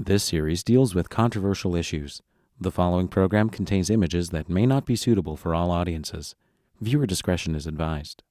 This series deals with controversial issues. The following program contains images that may not be suitable for all audiences. Viewer discretion is advised.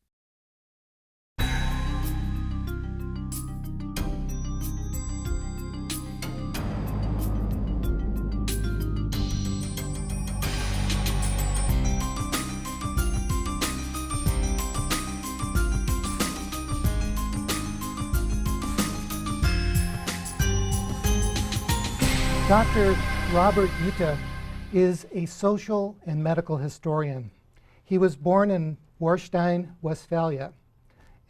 Dr. Robert Juette is a social and medical historian. He was born in Warstein, Westphalia,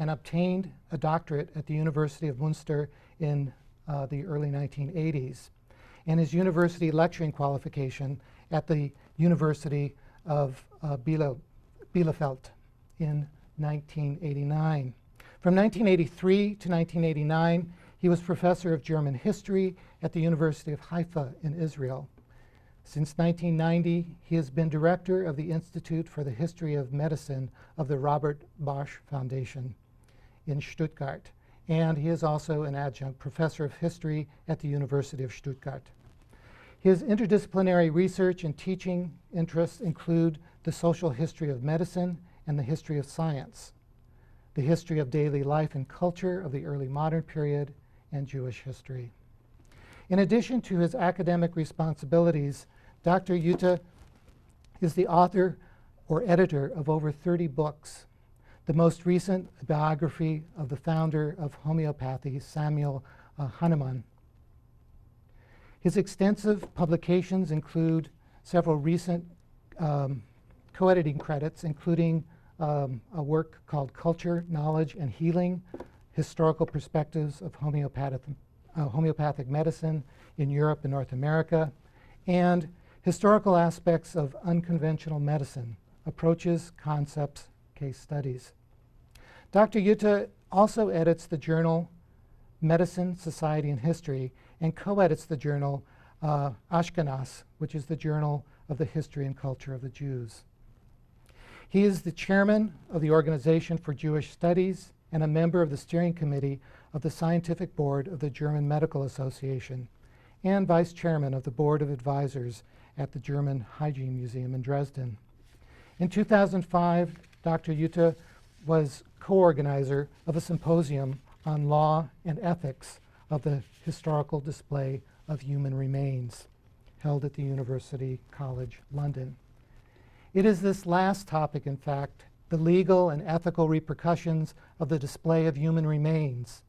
and obtained a doctorate at the University of Münster in the early 1980s, and his university lecturing qualification at the University of Bielefeld in 1989. From 1983 to 1989, he was professor of German history at the University of Haifa in Israel. Since 1990, he has been director of the Institute for the History of Medicine of the Robert Bosch Foundation in Stuttgart, and he is also an adjunct professor of history at the University of Stuttgart. His interdisciplinary research and teaching interests include the social history of medicine and the history of science, the history of daily life and culture of the early modern period, and Jewish history. In addition to his academic responsibilities, Dr. Juette is the author or editor of over 30 books. The most recent, a biography of the founder of homeopathy, Samuel Hahnemann. His extensive publications include several recent co-editing credits, including a work called Culture, Knowledge, and Healing, Historical Perspectives of Homeopathic Medicine in Europe and North America, and Historical Aspects of Unconventional Medicine, Approaches, Concepts, Case Studies. Dr. Juette also edits the journal Medicine, Society, and History, and co-edits the journal Ashkenaz, which is the journal of the history and culture of the Jews. He is the chairman of the Organization for Jewish Studies and a member of the steering committee of the Scientific Board of the German Medical Association, and vice chairman of the Board of Advisors at the German Hygiene Museum in Dresden. In 2005, Dr. Juette was co-organizer of a symposium on law and ethics of the historical display of human remains, held at the University College London. It is this last topic, in fact, the legal and ethical repercussions of the display of human remains,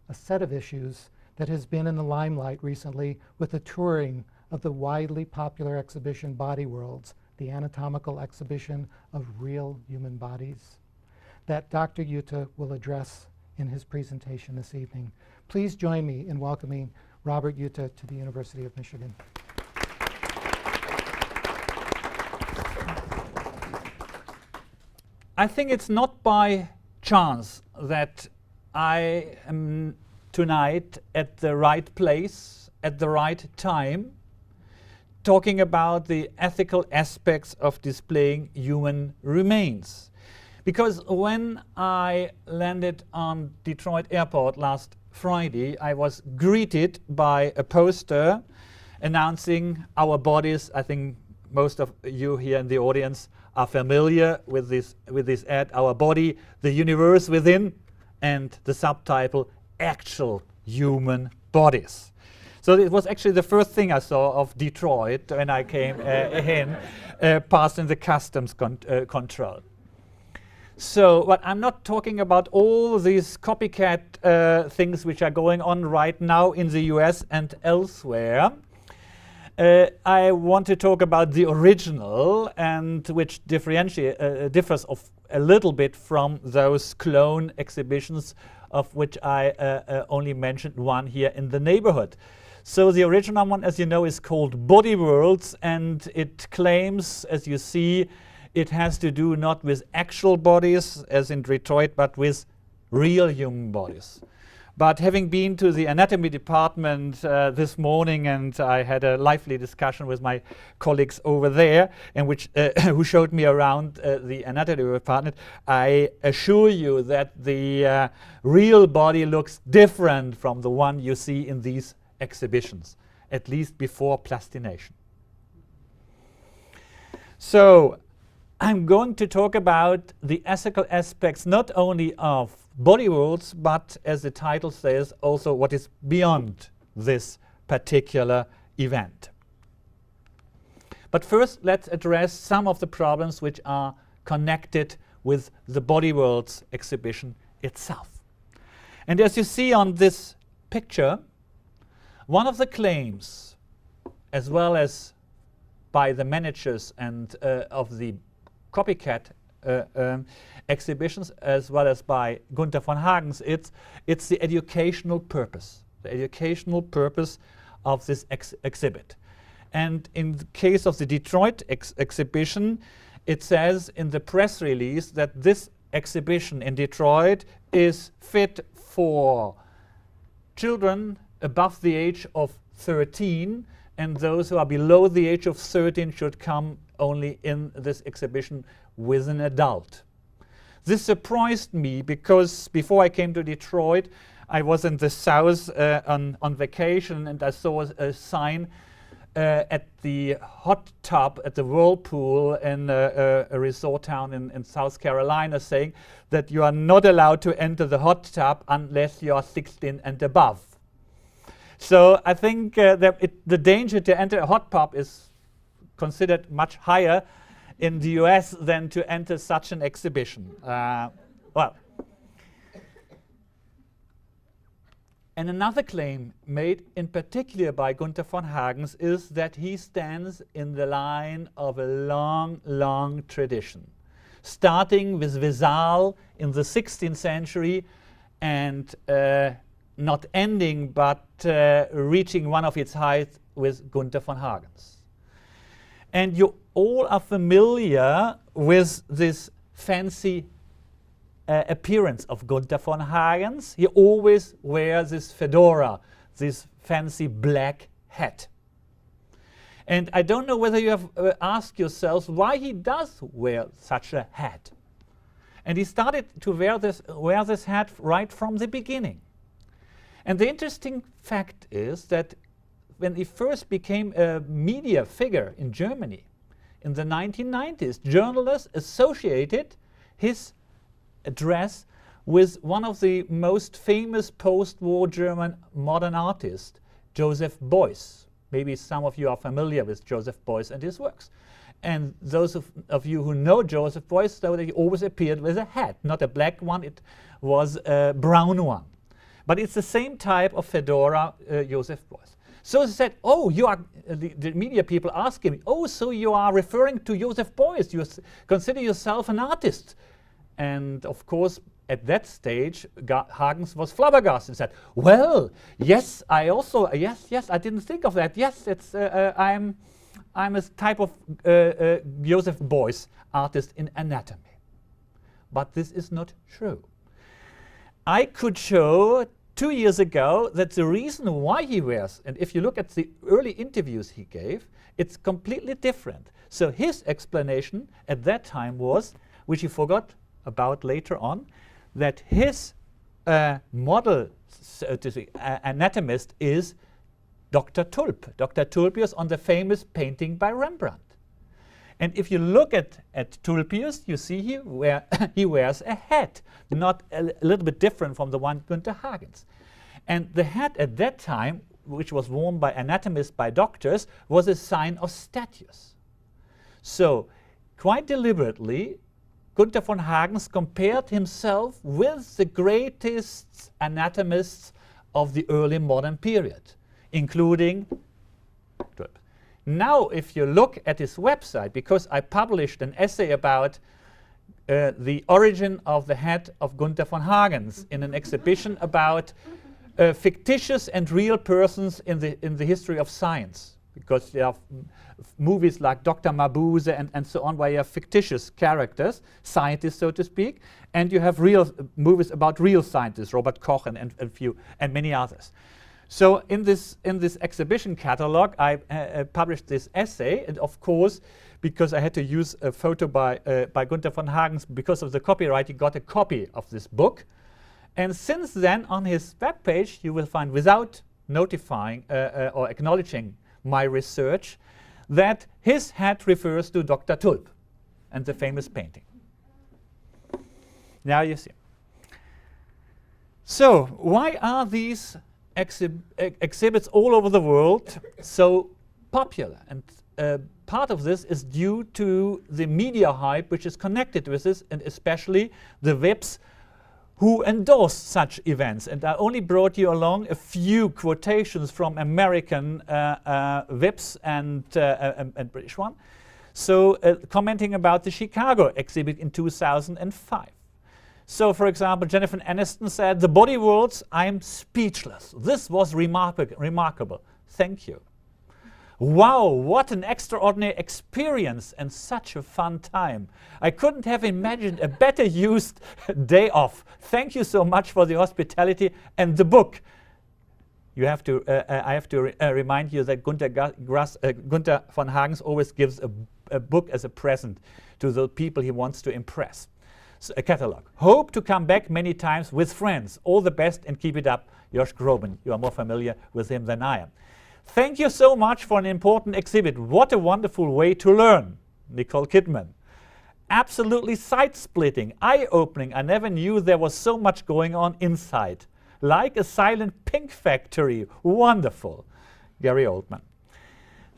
a set of issues that has been in the limelight recently with the touring of the widely popular exhibition Body Worlds, the anatomical exhibition of real human bodies, that Dr. Juette will address in his presentation this evening. Please join me in welcoming Robert Juette to the University of Michigan. I think it's not by chance that I am tonight at the right place, at the right time, talking about the ethical aspects of displaying human remains. Because when I landed on Detroit Airport last Friday, I was greeted by a poster announcing our bodies. I think most of you here in the audience are familiar with this ad, Our Body, the Universe Within, and the subtitle, Actual Human Bodies. So it was actually the first thing I saw of Detroit when I came in, passing the customs control. So, but I'm not talking about all these copycat things which are going on right now in the US and elsewhere. I want to talk about the original, and which differs a little bit from those clone exhibitions, of which I only mentioned one here in the neighborhood. So the original one, as you know, is called Body Worlds, and it claims, as you see, it has to do not with actual bodies, as in Detroit, but with real human bodies. But having been to the anatomy department this morning, and I had a lively discussion with my colleagues over there, and who showed me around the anatomy department, I assure you that the real body looks different from the one you see in these exhibitions. at least before plastination. So I'm going to talk about the ethical aspects not only of body worlds, but as the title says, also what is beyond this particular event. But first, let's address some of the problems which are connected with the Body Worlds exhibition itself. And as you see on this picture, one of the claims, as well as by the managers and of the copycat exhibitions, as well as by Gunther von Hagens, it's the educational purpose. The educational purpose of this exhibit. And in the case of the Detroit exhibition, it says in the press release that this exhibition in Detroit is fit for children above the age of 13, and those who are below the age of 13 should come only in this exhibition with an adult. This surprised me because before I came to Detroit, I was in the south on vacation, and I saw a sign at the hot tub at the whirlpool in a resort town in South Carolina saying that you are not allowed to enter the hot tub unless you are 16 and above. So I think that the danger to enter a hot tub is considered much higher in the US than to enter such an exhibition. And another claim made in particular by Gunther von Hagens is that he stands in the line of a long, long tradition, starting with Vesal in the 16th century and not ending but reaching one of its heights with Gunther von Hagens. And you all are familiar with this fancy appearance of Gunther von Hagens. He always wears this fedora, this fancy black hat. And I don't know whether you have asked yourselves why he does wear such a hat. And he started to wear this hat right from the beginning. And the interesting fact is that when he first became a media figure in Germany in the 1990s, journalists associated his dress with one of the most famous post-war German modern artists, Joseph Beuys. Maybe some of you are familiar with Joseph Beuys and his works. And those of you who know Joseph Beuys know that he always appeared with a hat, not a black one, it was a brown one. But it's the same type of fedora, Joseph Beuys. So they said, oh, you are, the media people asking me, oh, so you are referring to Joseph Beuys, you consider yourself an artist. And of course, at that stage, Hagens was flabbergasted and said, well, yes, I also, yes, I didn't think of that. Yes, it's, I'm a type of Joseph Beuys artist in anatomy. But this is not true. I could show 2 years ago that the reason why he wears, and if you look at the early interviews he gave, it's completely different. So his explanation at that time was, which he forgot about later on, that his model, so to speak, anatomist is Dr. Tulp. Dr. Tulpius on the famous painting by Rembrandt. And if you look at Tulpius, you see he wears a hat, not a little bit different from the one Gunther Hagens. And the hat at that time, which was worn by anatomists, by doctors, was a sign of status. So quite deliberately, Gunther von Hagens compared himself with the greatest anatomists of the early modern period, including Tulp. Now, if you look at his website, because I published an essay about the origin of the hat of Gunther von Hagens in an exhibition about fictitious and real persons in the history of science, because there are movies like Dr. Mabuse and so on, where you have fictitious characters, scientists, so to speak, and you have real movies about real scientists, Robert Koch and many others. So in this exhibition catalog, I published this essay, and of course, because I had to use a photo by Gunther von Hagens, because of the copyright, he got a copy of this book. And since then, on his webpage, you will find, without notifying or acknowledging my research that his hat refers to Dr. Tulp and the famous painting. Now you see. So why are these exhibits all over the world so popular? And part of this is due to the media hype which is connected with this, and especially the webs who endorse such events. And I only brought you along a few quotations from American webs and British one. So commenting about the Chicago exhibit in 2005. So, for example, Jennifer Aniston said, "The body worlds, I'm speechless. This was remarkable. Thank you. Wow, what an extraordinary experience and such a fun time. I couldn't have imagined a better used day off. Thank you so much for the hospitality and the book." You have to, I have to remind you that Gunther von Hagens always gives a book as a present to the people he wants to impress. So, a catalog. "Hope to come back many times with friends. All the best and keep it up. Josh Groban." You are more familiar with him than I am. "Thank you so much for an important exhibit. What a wonderful way to learn." Nicole Kidman. "Absolutely side-splitting, eye-opening. I never knew there was so much going on inside. Like a silent pink factory. Wonderful." Gary Oldman.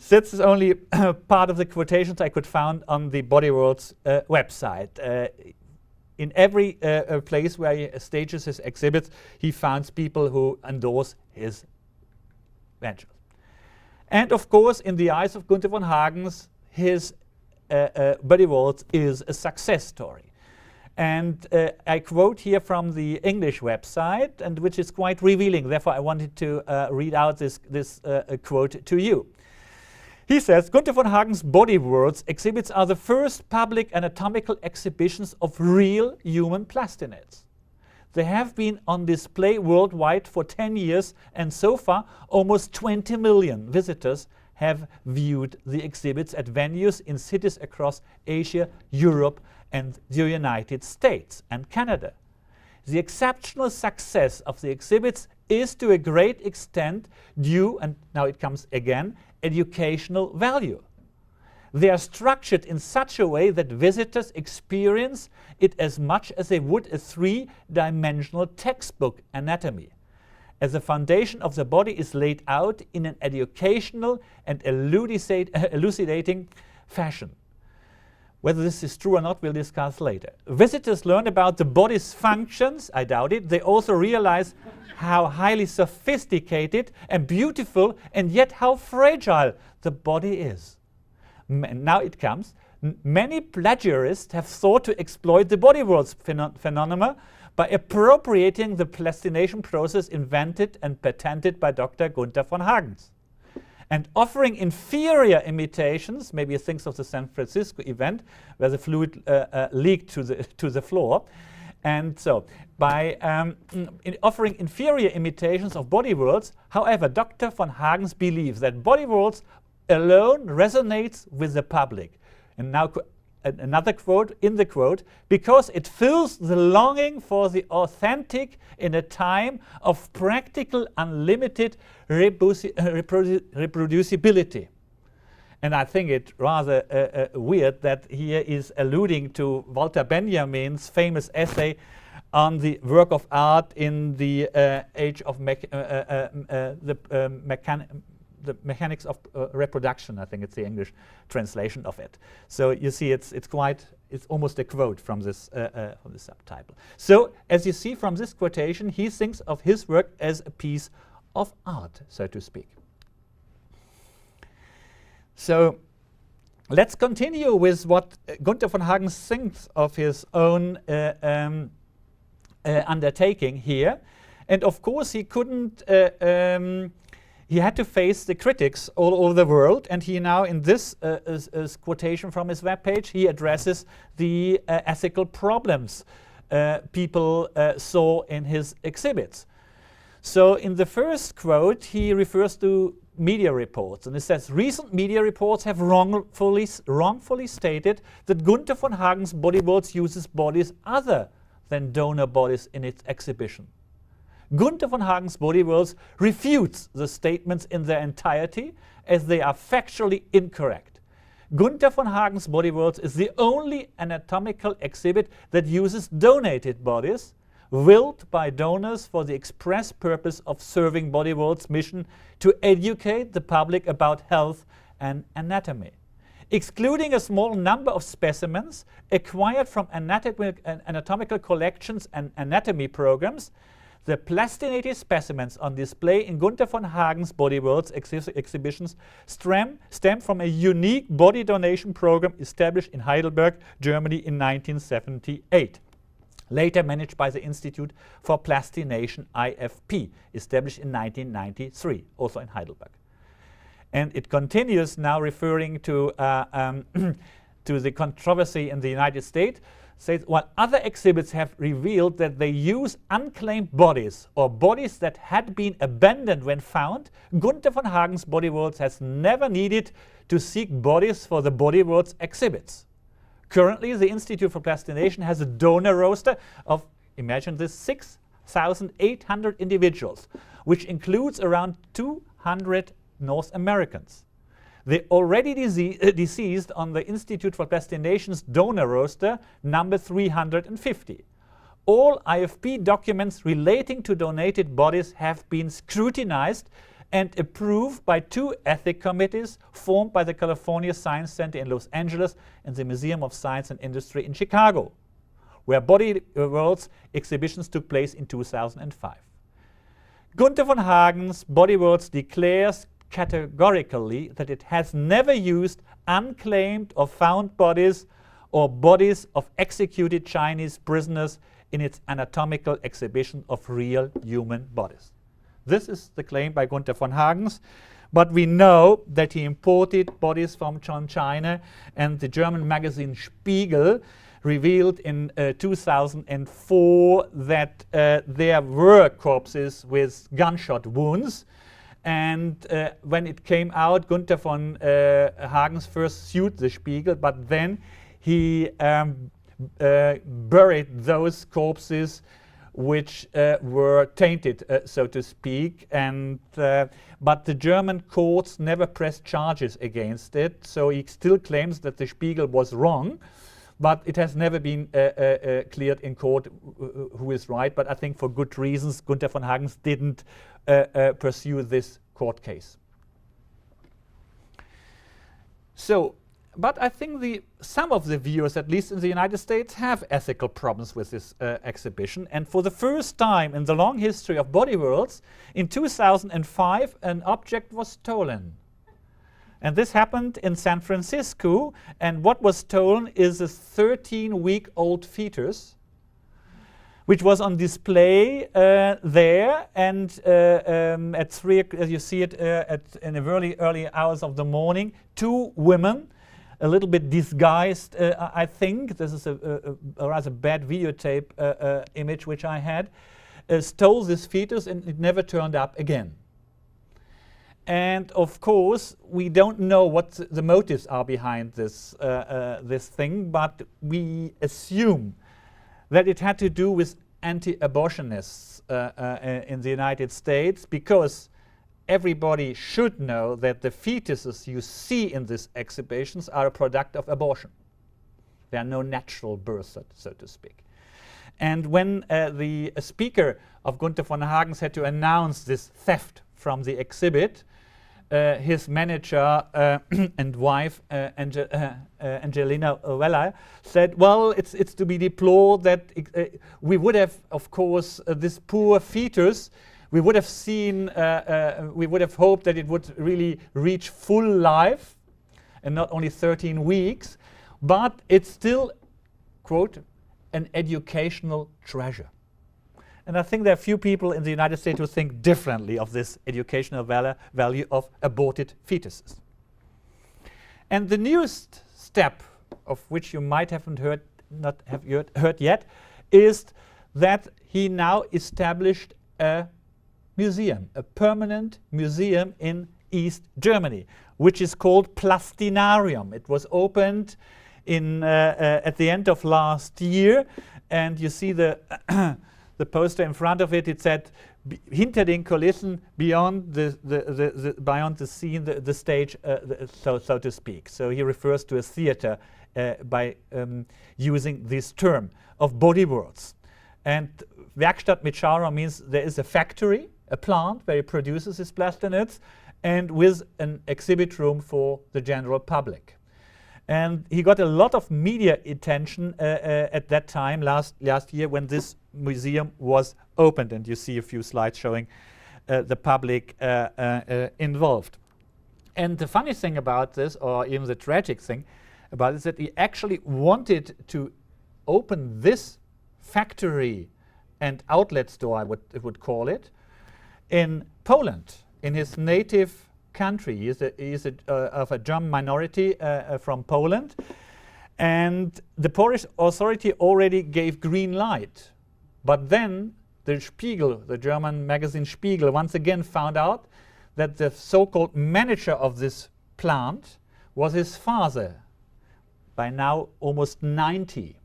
This is only part of the quotations I could find on the Body World's website. In every place where he stages his exhibits, he finds people who endorse his ventures. And of course, in the eyes of Gunther von Hagens, his Body Worlds is a success story. And I quote here from the English website, and which is quite revealing. Therefore, I wanted to read out this quote to you. He says, "Gunther von Hagens' Body Worlds exhibits are the first public anatomical exhibitions of real human plastinates. They have been on display worldwide for 10 years, and so far almost 20 million visitors have viewed the exhibits at venues in cities across Asia, Europe, and the United States and Canada. The exceptional success of the exhibits is to a great extent due," and now it comes again, "educational value. They are structured in such a way that visitors experience it as much as they would a three-dimensional textbook anatomy, as the foundation of the body is laid out in an educational and elucidating fashion." Whether this is true or not, we'll discuss later. "Visitors learn about the body's functions." I doubt it. "They also realize how highly sophisticated and beautiful and yet how fragile the body is." Now it comes. "Many plagiarists have sought to exploit the Body Worlds phenomena by appropriating the plastination process invented and patented by Dr. Gunther von Hagens, and offering inferior imitations." Maybe he thinks of the San Francisco event where the fluid leaked to the floor. And so, by offering inferior imitations of Body Worlds, however, Dr. von Hagens believes that Body Worlds alone resonates with the public. And now another quote in the quote, "because it fills the longing for the authentic in a time of practical unlimited reproducibility." And I think it rather weird that here is alluding to Walter Benjamin's famous essay on the work of art in the age of the mechanics of reproduction. I think it's the English translation of it. So you see, it's almost a quote from this subtitle. So as you see from this quotation, he thinks of his work as a piece of art, so to speak. So let's continue with what Gunther von Hagens thinks of his own undertaking here. And of course, he couldn't, he had to face the critics all over the world. And he now, in this quotation from his webpage, he addresses the ethical problems people saw in his exhibits. So in the first quote, he refers to media reports, and it says, "Recent media reports have wrongfully stated that Gunther von Hagens' Body Worlds uses bodies other than donor bodies in its exhibition. Gunther von Hagen's body worlds refutes the statements in their entirety as they are factually incorrect. Gunther von Hagen's body worlds is the only anatomical exhibit that uses donated bodies, willed by donors for the express purpose of serving Body World's mission to educate the public about health and anatomy. Excluding a small number of specimens acquired from anatomical collections and anatomy programs, the plastinated specimens on display in Gunther von Hagen's Body Worlds exhibitions stem from a unique body donation program established in Heidelberg, Germany in 1978. Later managed by the Institute for Plastination IFP, established in 1993, also in Heidelberg. And it continues now referring to, to the controversy in the United States, says, while other exhibits have revealed that they use unclaimed bodies or bodies that had been abandoned when found, Gunther von Hagen's Body Worlds has never needed to seek bodies for the Body Worlds exhibits. Currently, the Institute for Plastination has a donor roster of, imagine this, 6,800 individuals, which includes around 200 North Americans. The already deceased on the Institute for Plastination's donor roster number 350. All IFP documents relating to donated bodies have been scrutinized and approved by 2 ethics committees formed by the California Science Center in Los Angeles and the Museum of Science and Industry in Chicago, where Body Worlds exhibitions took place in 2005. Gunther von Hagen's Body Worlds declares categorically that it has never used unclaimed or found bodies or bodies of executed Chinese prisoners in its anatomical exhibition of real human bodies. This is the claim by Gunther von Hagen's, but we know that he imported bodies from China, and the German magazine Spiegel revealed in 2004 that there were corpses with gunshot wounds. And when it came out, Gunther von Hagen's first sued the Spiegel, but then he buried those corpses which were tainted, so to speak, and but the German courts never pressed charges against it, so he still claims that the Spiegel was wrong, but it has never been cleared in court who is right, but I think for good reasons Gunther von Hagen's didn't pursue this court case. So, but I think some of the viewers, at least in the United States, have ethical problems with this exhibition. And for the first time in the long history of Body Worlds, in 2005, an object was stolen. And this happened in San Francisco. And what was stolen is a 13-week-old fetus, which was on display there. And at 3, as you see it in the early hours of the morning, 2 women, a little bit disguised, I think. This is a rather bad videotape image which I had. Stole this fetus and it never turned up again. And of course, we don't know what the motives are behind this, this thing, but we assume that it had to do with anti-abortionists in the United States, because everybody should know that the fetuses you see in these exhibitions are a product of abortion. They are no natural birth, so to speak. And when the speaker of Gunther von Hagen's had to announce this theft from the exhibit, his manager and wife, Angelina Weller, said, well, it's to be deplored that we would have, of course, this poor fetus, we would have seen, we would have hoped that it would really reach full life and not only 13 weeks, but it's still, quote, an educational treasure. And I think there are few people in the United States who think differently of this educational value of aborted fetuses. And the newest step, of which you might not have heard yet, is that he now established a museum, a permanent museum in East Germany, which is called Plastinarium. It was opened in at the end of last year, and you see the the poster in front of it, it said, hinter den Kulissen, beyond beyond the scene, the stage, so to speak. So he refers to a theater by using this term of body worlds. And Werkstatt mit Schauraum means there is a factory, a plant where he produces his plastinates, and with an exhibit room for the general public. And he got a lot of media attention at that time, last year, when this museum was opened. And you see a few slides showing the public involved. And the funny thing about this, or even the tragic thing about it, is that he actually wanted to open this factory and outlet store, I would call it, in Poland, in his native country. He is of a German minority from Poland, and the Polish authority already gave green light. But then the Spiegel, the German magazine Spiegel, once again found out that the so-called manager of this plant was his father, by now almost 90.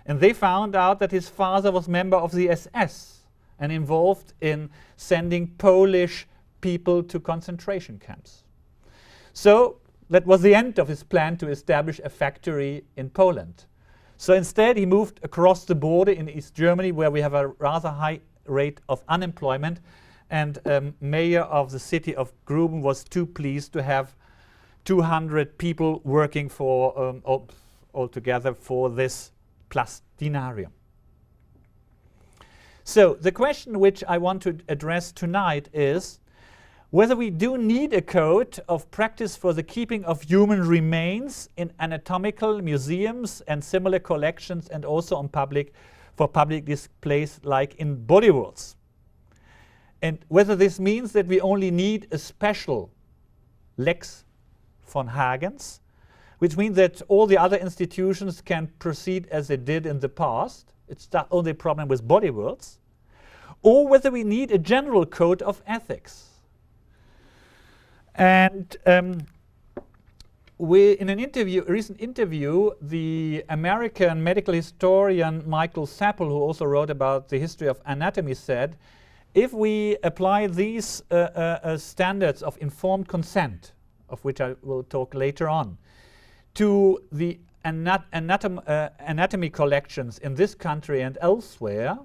And they found out that his father was member of the SS and involved in sending Polish people to concentration camps. So that was the end of his plan to establish a factory in Poland. So instead he moved across the border in East Germany, where we have a rather high rate of unemployment, and mayor of the city of Gruben was too pleased to have 200 people working for altogether for this plastinarium. So the question which I want to address tonight is whether we do need a code of practice for the keeping of human remains in anatomical museums and similar collections, and also on for public displays like in body worlds. And whether this means that we only need a special Lex von Hagens, which means that all the other institutions can proceed as they did in the past. It's the only problem with body worlds. Or whether we need a general code of ethics. And in a recent interview, the American medical historian Michael Sappel, who also wrote about the history of anatomy, said, if we apply these standards of informed consent, of which I will talk later on, to the anatomy collections in this country and elsewhere,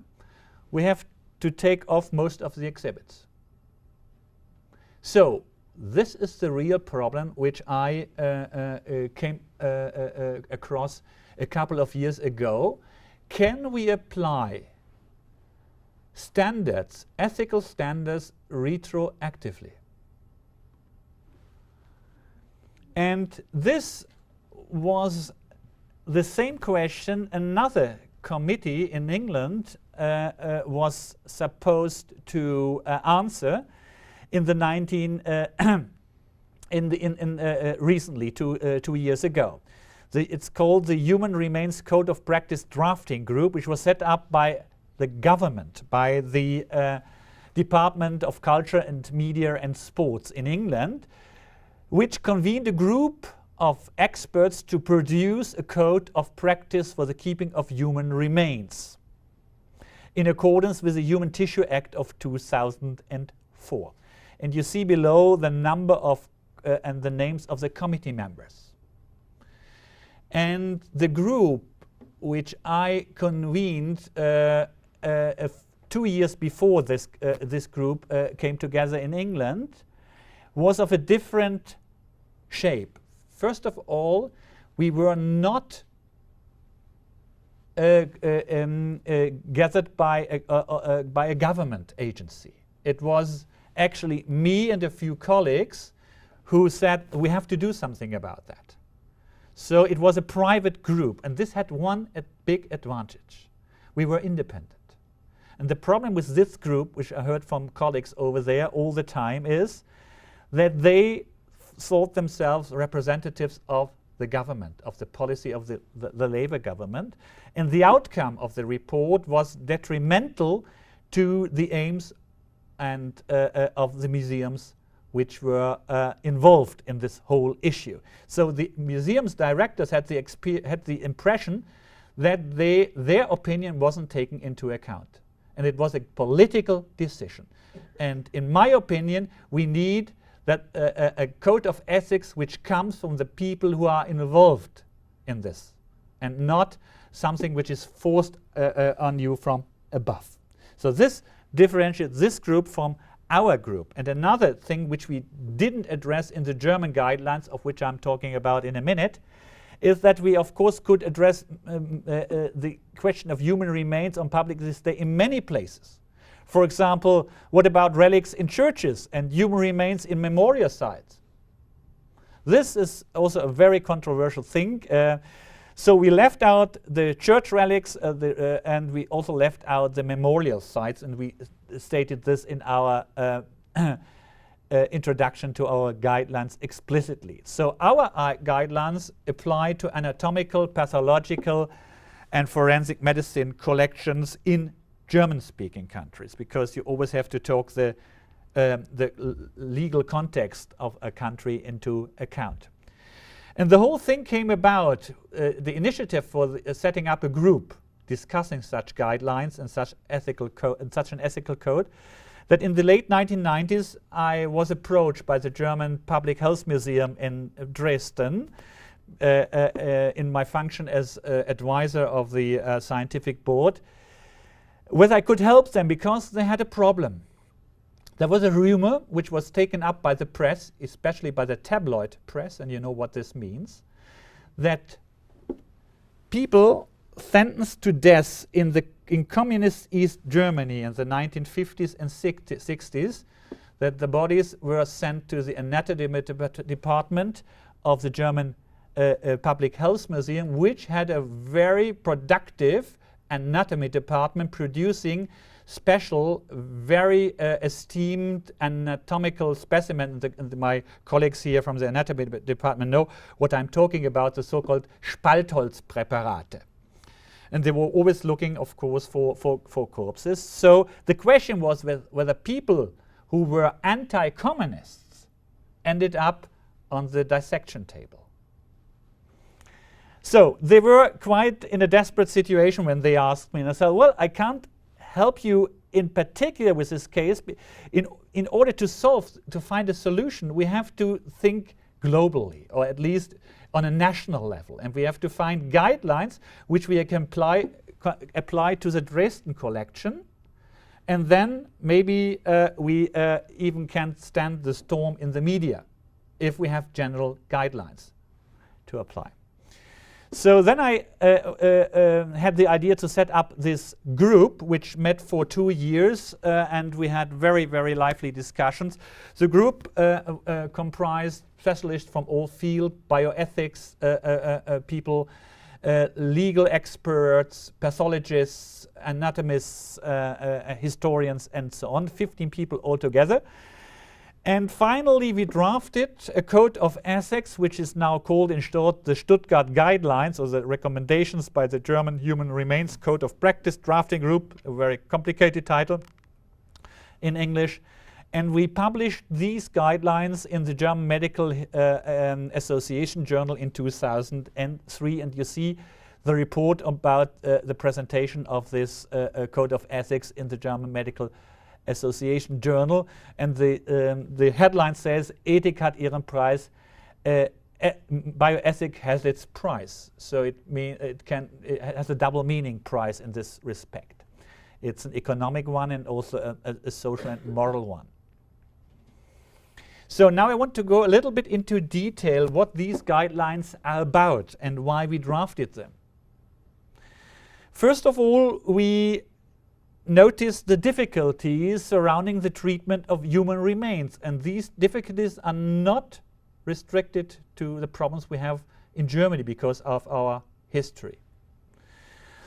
we have to take off most of the exhibits. So this is the real problem which I came across a couple of years ago. Can we apply standards, ethical standards, retroactively? And this was the same question another committee in England was supposed to answer in the recently, 2 years ago. It's called the Human Remains Code of Practice Drafting Group, which was set up by the government, by the Department of Culture and Media and Sports in England, which convened a group of experts to produce a code of practice for the keeping of human remains, in accordance with the Human Tissue Act of 2004. And you see below the number of and the names of the committee members. And the group which I convened 2 years before this group came together in England was of a different shape. First of all, we were not gathered by a government agency. It was actually me and a few colleagues who said we have to do something about that. So it was a private group, and this had one big advantage. We were independent. And the problem with this group, which I heard from colleagues over there all the time, is that they thought themselves representatives of the government, of the policy of the Labour government, and the outcome of the report was detrimental to the aims and of the museums which were involved in this whole issue. So the museum's directors had the impression that their opinion wasn't taken into account. and it was a political decision. And in my opinion, we need that a code of ethics which comes from the people who are involved in this, and not something which is forced on you from above. So this differentiates this group from our group. And another thing which we didn't address in the German guidelines, of which I'm talking about in a minute, is that we of course could address the question of human remains on public display in many places. For example, what about relics in churches and human remains in memorial sites? This is also a very controversial thing. So we left out the church relics and we also left out the memorial sites, and we stated this in our introduction to our guidelines explicitly. So our guidelines apply to anatomical, pathological, and forensic medicine collections in German-speaking countries, because you always have to talk the legal context of a country into account. And the whole thing came about, the initiative for setting up a group discussing such guidelines and such an ethical code, that in the late 1990s I was approached by the German Public Health Museum in Dresden in my function as advisor of the scientific board, whether I could help them because they had a problem. There was a rumor which was taken up by the press, especially by the tabloid press, and you know what this means, that people sentenced to death in communist East Germany in the 1950s and 60s, that the bodies were sent to the anatomy department of the German Public Health Museum, which had a very productive anatomy department producing special, very esteemed anatomical specimens. My colleagues here from the anatomy department know what I'm talking about, the so-called Spaltholzpräparate. And they were always looking, of course, for corpses. So the question was whether people who were anti-communists ended up on the dissection table. So they were quite in a desperate situation when they asked me, and I said, well, I can't help you in particular with this case. In order to find a solution, we have to think globally, or at least on a national level, and we have to find guidelines which we can apply to the Dresden collection, and then maybe we even can stand the storm in the media if we have general guidelines to apply. So then I had the idea to set up this group, which met for 2 years, and we had very, very lively discussions. The group comprised specialists from all fields, bioethics people, legal experts, pathologists, anatomists, historians, and so on, 15 people altogether. And finally, we drafted a code of ethics, which is now called in short the Stuttgart Guidelines, or the recommendations by the German Human Remains Code of Practice Drafting Group, a very complicated title in English. And we published these guidelines in the German Medical Association Journal in 2003. And you see the report about the presentation of this code of ethics in the German Medical Association Journal, and the headline says Ethik hat ihren Preis, bioethic has its price. So it has a double meaning, price, in this respect. It's an economic one and also a social and moral one. So now I want to go a little bit into detail what these guidelines are about and why we drafted them. First of all, we notice the difficulties surrounding the treatment of human remains, and these difficulties are not restricted to the problems we have in Germany because of our history.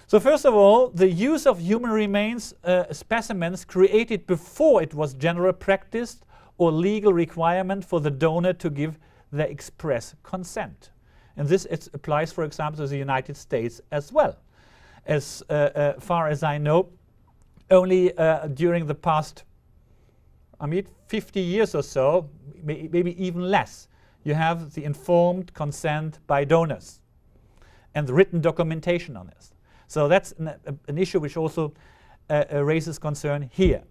So first of all, the use of human remains specimens created before it was general practice or legal requirement for the donor to give their express consent. And this applies, for example, to the United States as well. As far as I know, only during the past, 50 years or so, maybe even less, you have the informed consent by donors and the written documentation on this. So that's an issue which also raises concern here.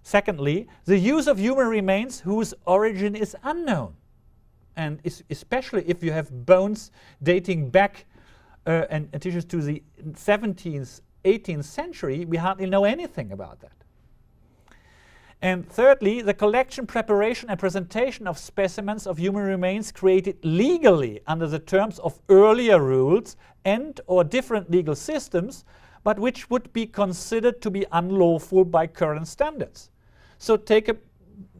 Secondly, the use of human remains whose origin is unknown. And especially if you have bones dating back and tissues to the 17th, 18th century, we hardly know anything about that. And thirdly, the collection, preparation, and presentation of specimens of human remains created legally under the terms of earlier rules and or different legal systems, but which would be considered to be unlawful by current standards. So take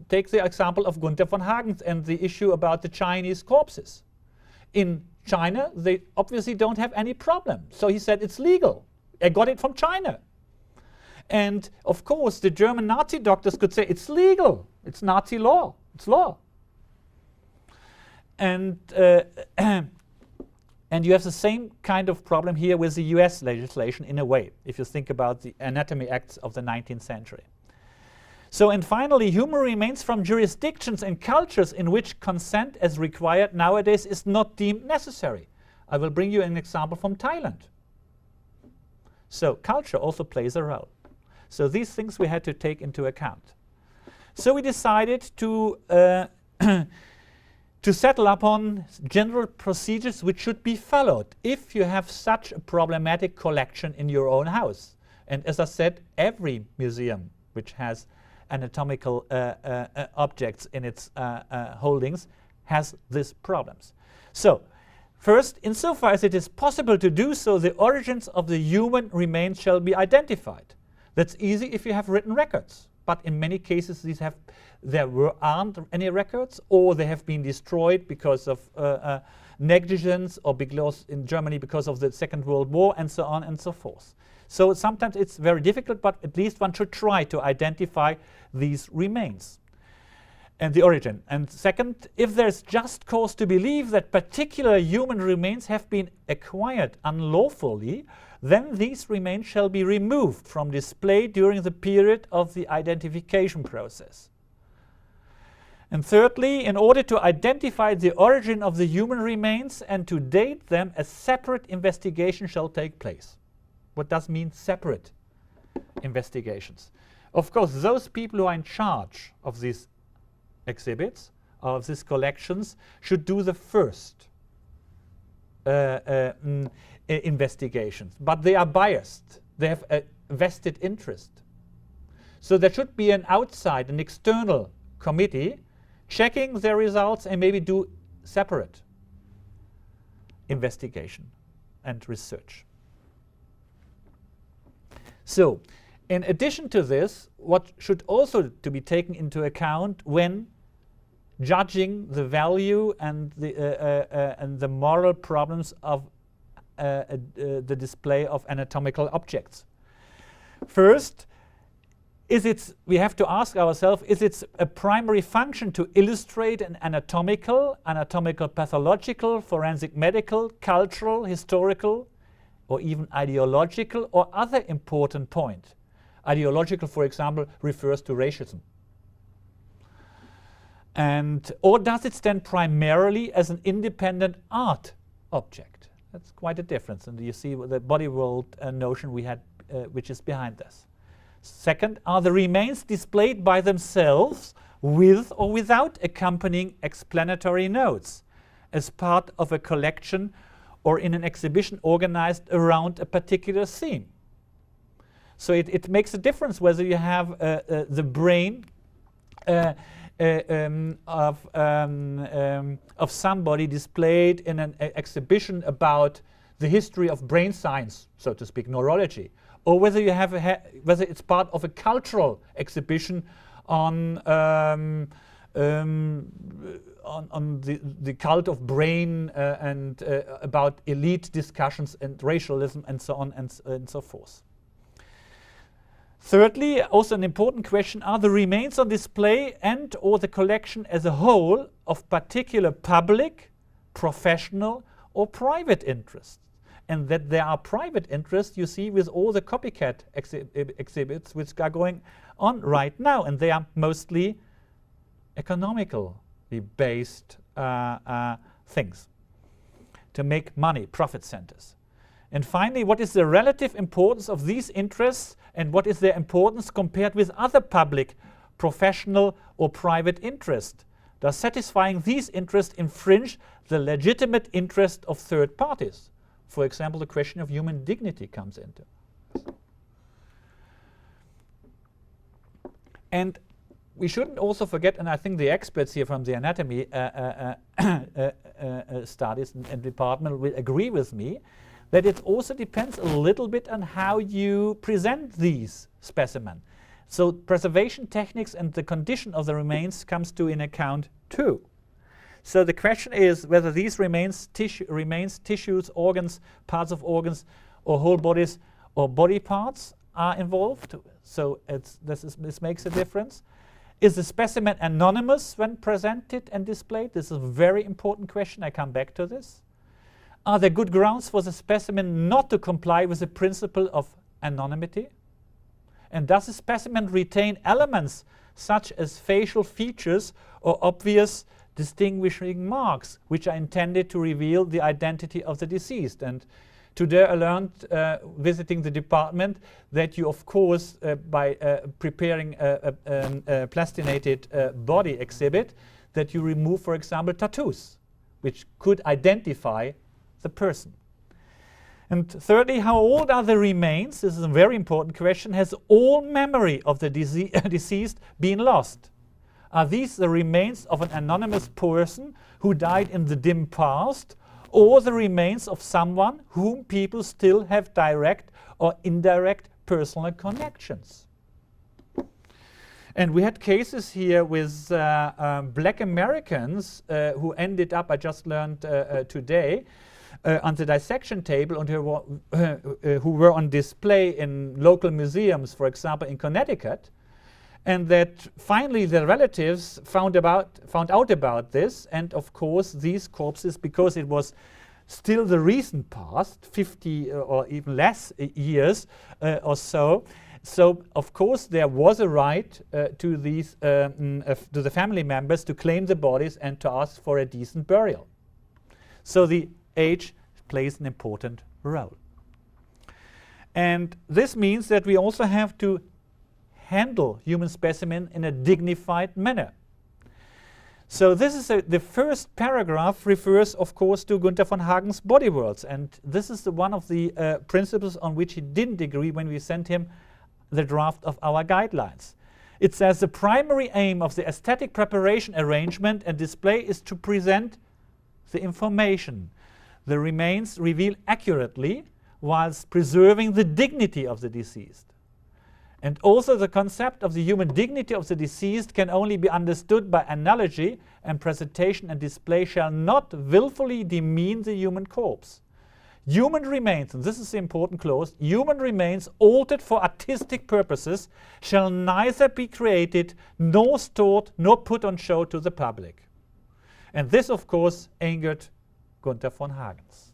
the example of Gunther von Hagens and the issue about the Chinese corpses. In China, they obviously don't have any problem. So he said it's legal. I got it from China. And of course, the German Nazi doctors could say it's legal. It's Nazi law. It's law. And and you have the same kind of problem here with the US legislation in a way, if you think about the Anatomy Acts of the 19th century. So, and finally, human remains from jurisdictions and cultures in which consent as required nowadays is not deemed necessary. I will bring you an example from Thailand. So, culture also plays a role. So, these things we had to take into account. So, we decided to settle upon general procedures which should be followed if you have such a problematic collection in your own house. And as I said, every museum which has anatomical objects in its holdings has these problems. So, first, insofar as it is possible to do so, the origins of the human remains shall be identified. That's easy if you have written records. But in many cases, there aren't any records, or they have been destroyed because of negligence, or because in Germany because of the Second World War, and so on and so forth. So sometimes it's very difficult, but at least one should try to identify these remains and the origin. And second, if there's just cause to believe that particular human remains have been acquired unlawfully, then these remains shall be removed from display during the period of the identification process. And thirdly, in order to identify the origin of the human remains and to date them, a separate investigation shall take place. What does mean separate investigations? Of course, those people who are in charge of these exhibits, of these collections, should do the first investigations. But they are biased. They have a vested interest. So there should be an outside, an external committee checking their results and maybe do separate investigation and research. So, in addition to this, what should also to be taken into account when judging the value and the moral problems of the display of anatomical objects. First, we have to ask ourselves, is it a primary function to illustrate an anatomical pathological, forensic medical, cultural, historical, or even ideological or other important point? Ideological, for example, refers to racism. Or does it stand primarily as an independent art object? That's quite a difference. And you see the body world notion we had, which is behind this. Second, are the remains displayed by themselves with or without accompanying explanatory notes as part of a collection or in an exhibition organized around a particular theme? So it makes a difference whether you have the brain of somebody displayed in an exhibition about the history of brain science, so to speak, neurology, or whether you have whether it's part of a cultural exhibition on the cult of brain and about elite discussions and racialism and so on and so forth. Thirdly, also an important question, are the remains on display and or the collection as a whole of particular public, professional or private interests? And that there are private interests, you see, with all the copycat exhibits which are going on right now, and they are mostly economically based things to make money, profit centers. And finally, what is the relative importance of these interests and what is their importance compared with other public, professional or private interests? Does satisfying these interests infringe the legitimate interest of third parties? For example, the question of human dignity comes into. And we shouldn't also forget, and I think the experts here from the anatomy studies and department will agree with me, that it also depends a little bit on how you present these specimens. So preservation techniques and the condition of the remains comes to in account too. So the question is whether these remains, tissues, organs, parts of organs, or whole bodies or body parts are involved. So this makes a difference. Is the specimen anonymous when presented and displayed? This is a very important question. I come back to this. Are there good grounds for the specimen not to comply with the principle of anonymity? And does the specimen retain elements such as facial features or obvious distinguishing marks which are intended to reveal the identity of the deceased? And today I learned, visiting the department, that you, of course, by preparing a plastinated body exhibit, that you remove, for example, tattoos, which could identify the person. And thirdly, how old are the remains? This is a very important question. Has all memory of the deceased been lost? Are these the remains of an anonymous person who died in the dim past, or the remains of someone whom people still have direct or indirect personal connections? And we had cases here with black Americans who ended up, I just learned today, on the dissection table and who were on display in local museums, for example, in Connecticut. And that finally the relatives found out about this, and of course these corpses, because it was still the recent past, 50 or even less years or so. So of course there was a right to these to the family members to claim the bodies and to ask for a decent burial. So the age plays an important role. And this means that we also have to handle human specimen in a dignified manner. So this is the first paragraph refers, of course, to Gunther von Hagen's body worlds, and this is one of the principles on which he didn't agree when we sent him the draft of our guidelines. It says the primary aim of the aesthetic preparation, arrangement and display is to present the information the remains reveal accurately whilst preserving the dignity of the deceased. And also the concept of the human dignity of the deceased can only be understood by analogy, and presentation and display shall not willfully demean the human corpse. Human remains, and this is the important clause, human remains altered for artistic purposes shall neither be created, nor stored, nor put on show to the public. And this, of course, angered Gunther von Hagens.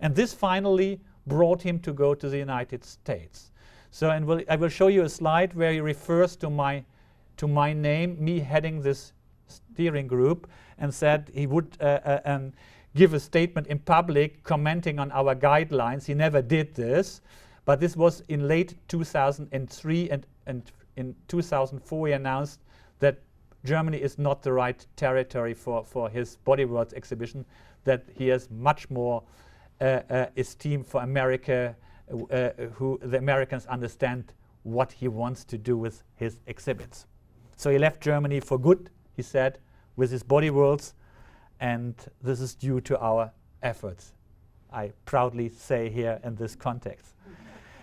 And this finally brought him to go to the United States. So, and I will show you a slide where he refers to my name, me heading this steering group, and said he would give a statement in public commenting on our guidelines. He never did this, but this was in late 2003, and in 2004 he announced that Germany is not the right territory for his Body Worlds exhibition, that he has much more esteem for America, who the Americans understand what he wants to do with his exhibits. So he left Germany for good, he said, with his Body Worlds, and this is due to our efforts, I proudly say here in this context.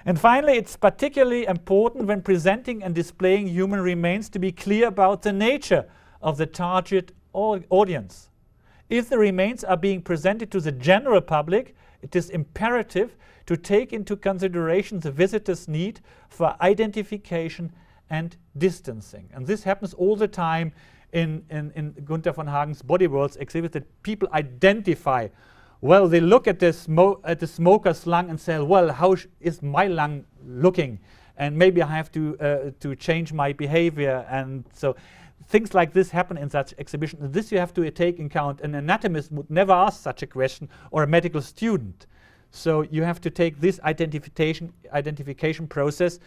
And finally, it's particularly important when presenting and displaying human remains to be clear about the nature of the target audience. If the remains are being presented to the general public, it is imperative to take into consideration the visitor's need for identification and distancing. And this happens all the time in Gunther von Hagen's Body Worlds exhibit, that people identify. Well, they look at the smoker's lung and say, well, how is my lung looking? And maybe I have to change my behavior. And so things like this happen in such exhibition. And this you have to take into account. An anatomist would never ask such a question, or a medical student. So you have to take this identification process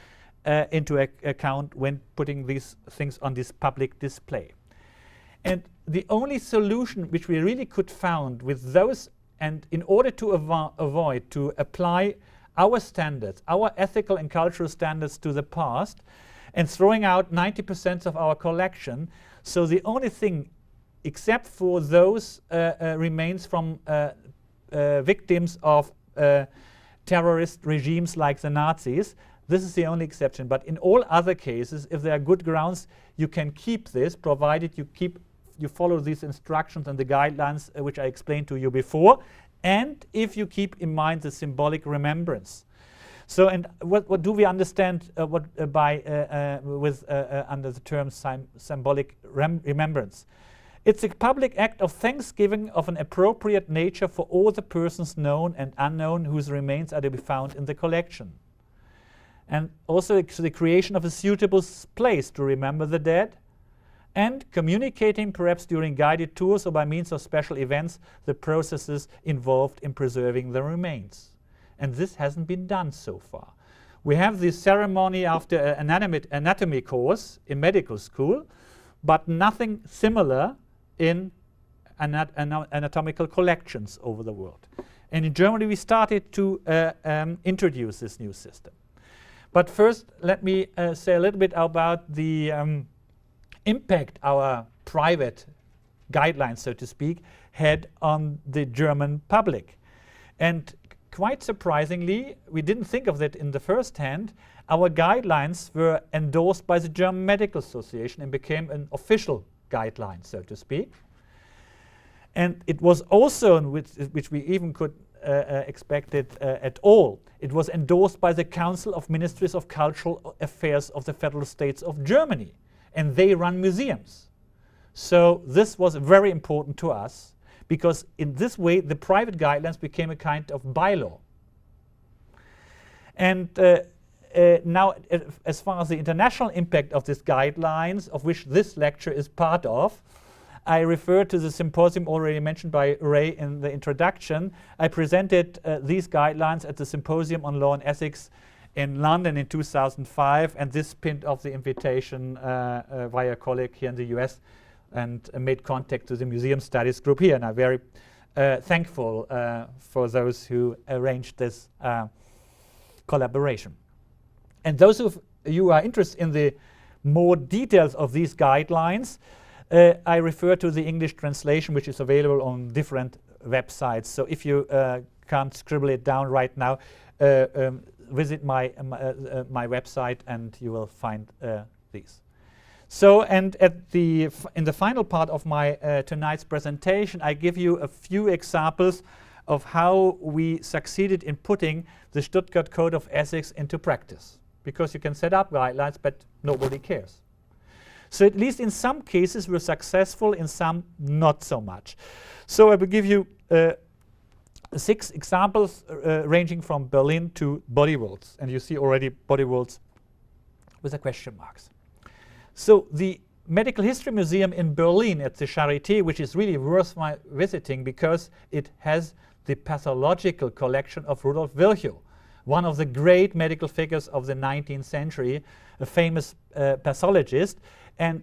into account when putting these things on this public display. And the only solution which we really could found with those, and in order to avoid to apply our standards, our ethical and cultural standards to the past, and throwing out 90% of our collection, so the only thing, except for those remains from victims of terrorist regimes like the Nazis, this is the only exception. But in all other cases, if there are good grounds, you can keep this, provided you follow these instructions and the guidelines which I explained to you before, and if you keep in mind the symbolic remembrance. So, and what do we understand under the term symbolic remembrance? It's a public act of thanksgiving of an appropriate nature for all the persons known and unknown whose remains are to be found in the collection. And also the creation of a suitable place to remember the dead, and communicating perhaps during guided tours or by means of special events the processes involved in preserving the remains. And this hasn't been done so far. We have this ceremony after an anatomy course in medical school, but nothing similar in anatomical collections over the world. And in Germany we started to introduce this new system. But first let me say a little bit about the impact our private guidelines, so to speak, had on the German public. And quite surprisingly, we didn't think of that in the first hand, our guidelines were endorsed by the German Medical Association and became an official guideline, so to speak. And it was also, which we even could expect it at all, it was endorsed by the Council of Ministries of Cultural Affairs of the Federal States of Germany. And they run museums. So this was very important to us, because in this way the private guidelines became a kind of bylaw. And now, as far as the international impact of these guidelines, of which this lecture is part of, I refer to the symposium already mentioned by Ray in the introduction. I presented these guidelines at the Symposium on Law and Ethics in London in 2005, and this pinned off the invitation via a colleague here in the US, and made contact to the Museum Studies group here. And I'm very thankful for those who arranged this collaboration. And those of you who are interested in the more details of these guidelines, I refer to the English translation, which is available on different websites. So if you can't scribble it down right now, visit my website and you will find these. So, and in the final part of my tonight's presentation, I give you a few examples of how we succeeded in putting the Stuttgart Code of Ethics into practice. Because you can set up guidelines, but nobody cares. So at least in some cases we're successful, in some not so much. So I will give you 6 examples ranging from Berlin to body worlds. And you see already body worlds with the question marks. So the Medical History Museum in Berlin at the Charité, which is really worth visiting because it has the pathological collection of Rudolf Virchow, one of the great medical figures of the 19th century, a famous pathologist. And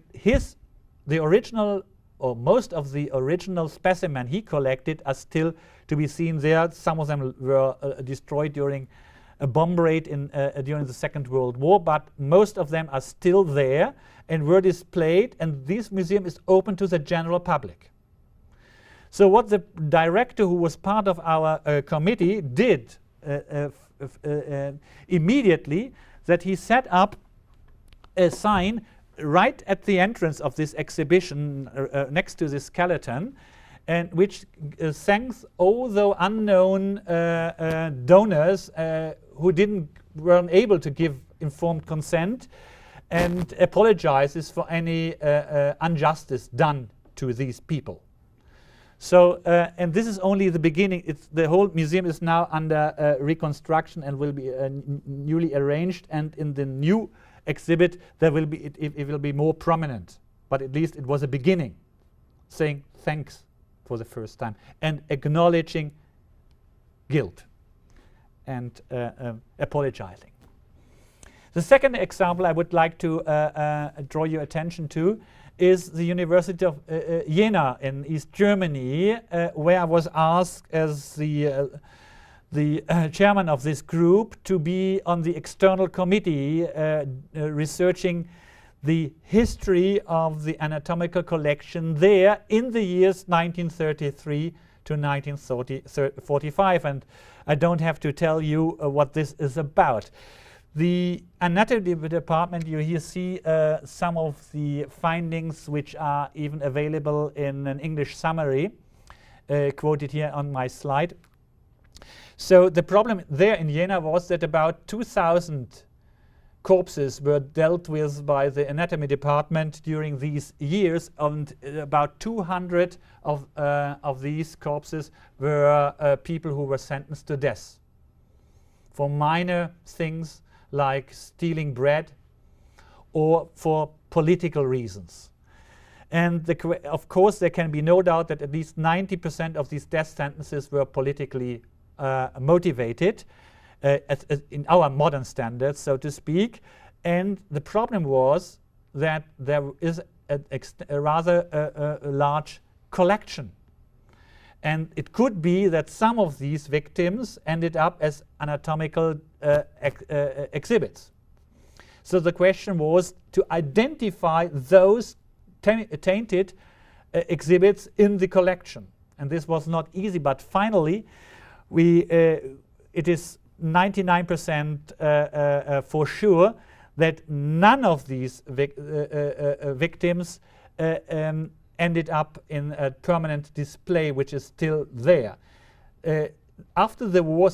the original, or most of the original specimen he collected are still to be seen there. Some of them were destroyed during a bomb raid during the Second World War, but most of them are still there and were displayed, and this museum is open to the general public. So what the director, who was part of our committee, did immediately, that he set up a sign right at the entrance of this exhibition next to this skeleton, and which thanks all the unknown donors who weren't able to give informed consent, and apologizes for any injustice done to these people. So, and this is only the beginning. The whole museum is now under reconstruction and will be newly arranged, and in the new exhibit there will be it will be more prominent. But at least it was a beginning, saying thanks for the first time and acknowledging guilt. and apologizing. The second example I would like to draw your attention to is the University of Jena in East Germany, where I was asked as the chairman of this group to be on the external committee researching the history of the anatomical collection there in the years 1933 to 1945. And I don't have to tell you what this is about. The anatomy department, you here see some of the findings which are even available in an English summary, quoted here on my slide. So the problem there in Jena was that about 2,000 corpses were dealt with by the anatomy department during these years, and about 200 of these corpses were people who were sentenced to death for minor things like stealing bread or for political reasons. And of course there can be no doubt that at least 90% of these death sentences were politically motivated in our modern standards, so to speak. And the problem was that there is a rather large collection. And it could be that some of these victims ended up as anatomical exhibits. So the question was to identify those tainted exhibits in the collection. And this was not easy, but finally it is 99% for sure that none of these victims ended up in a permanent display, which is still there. After the war,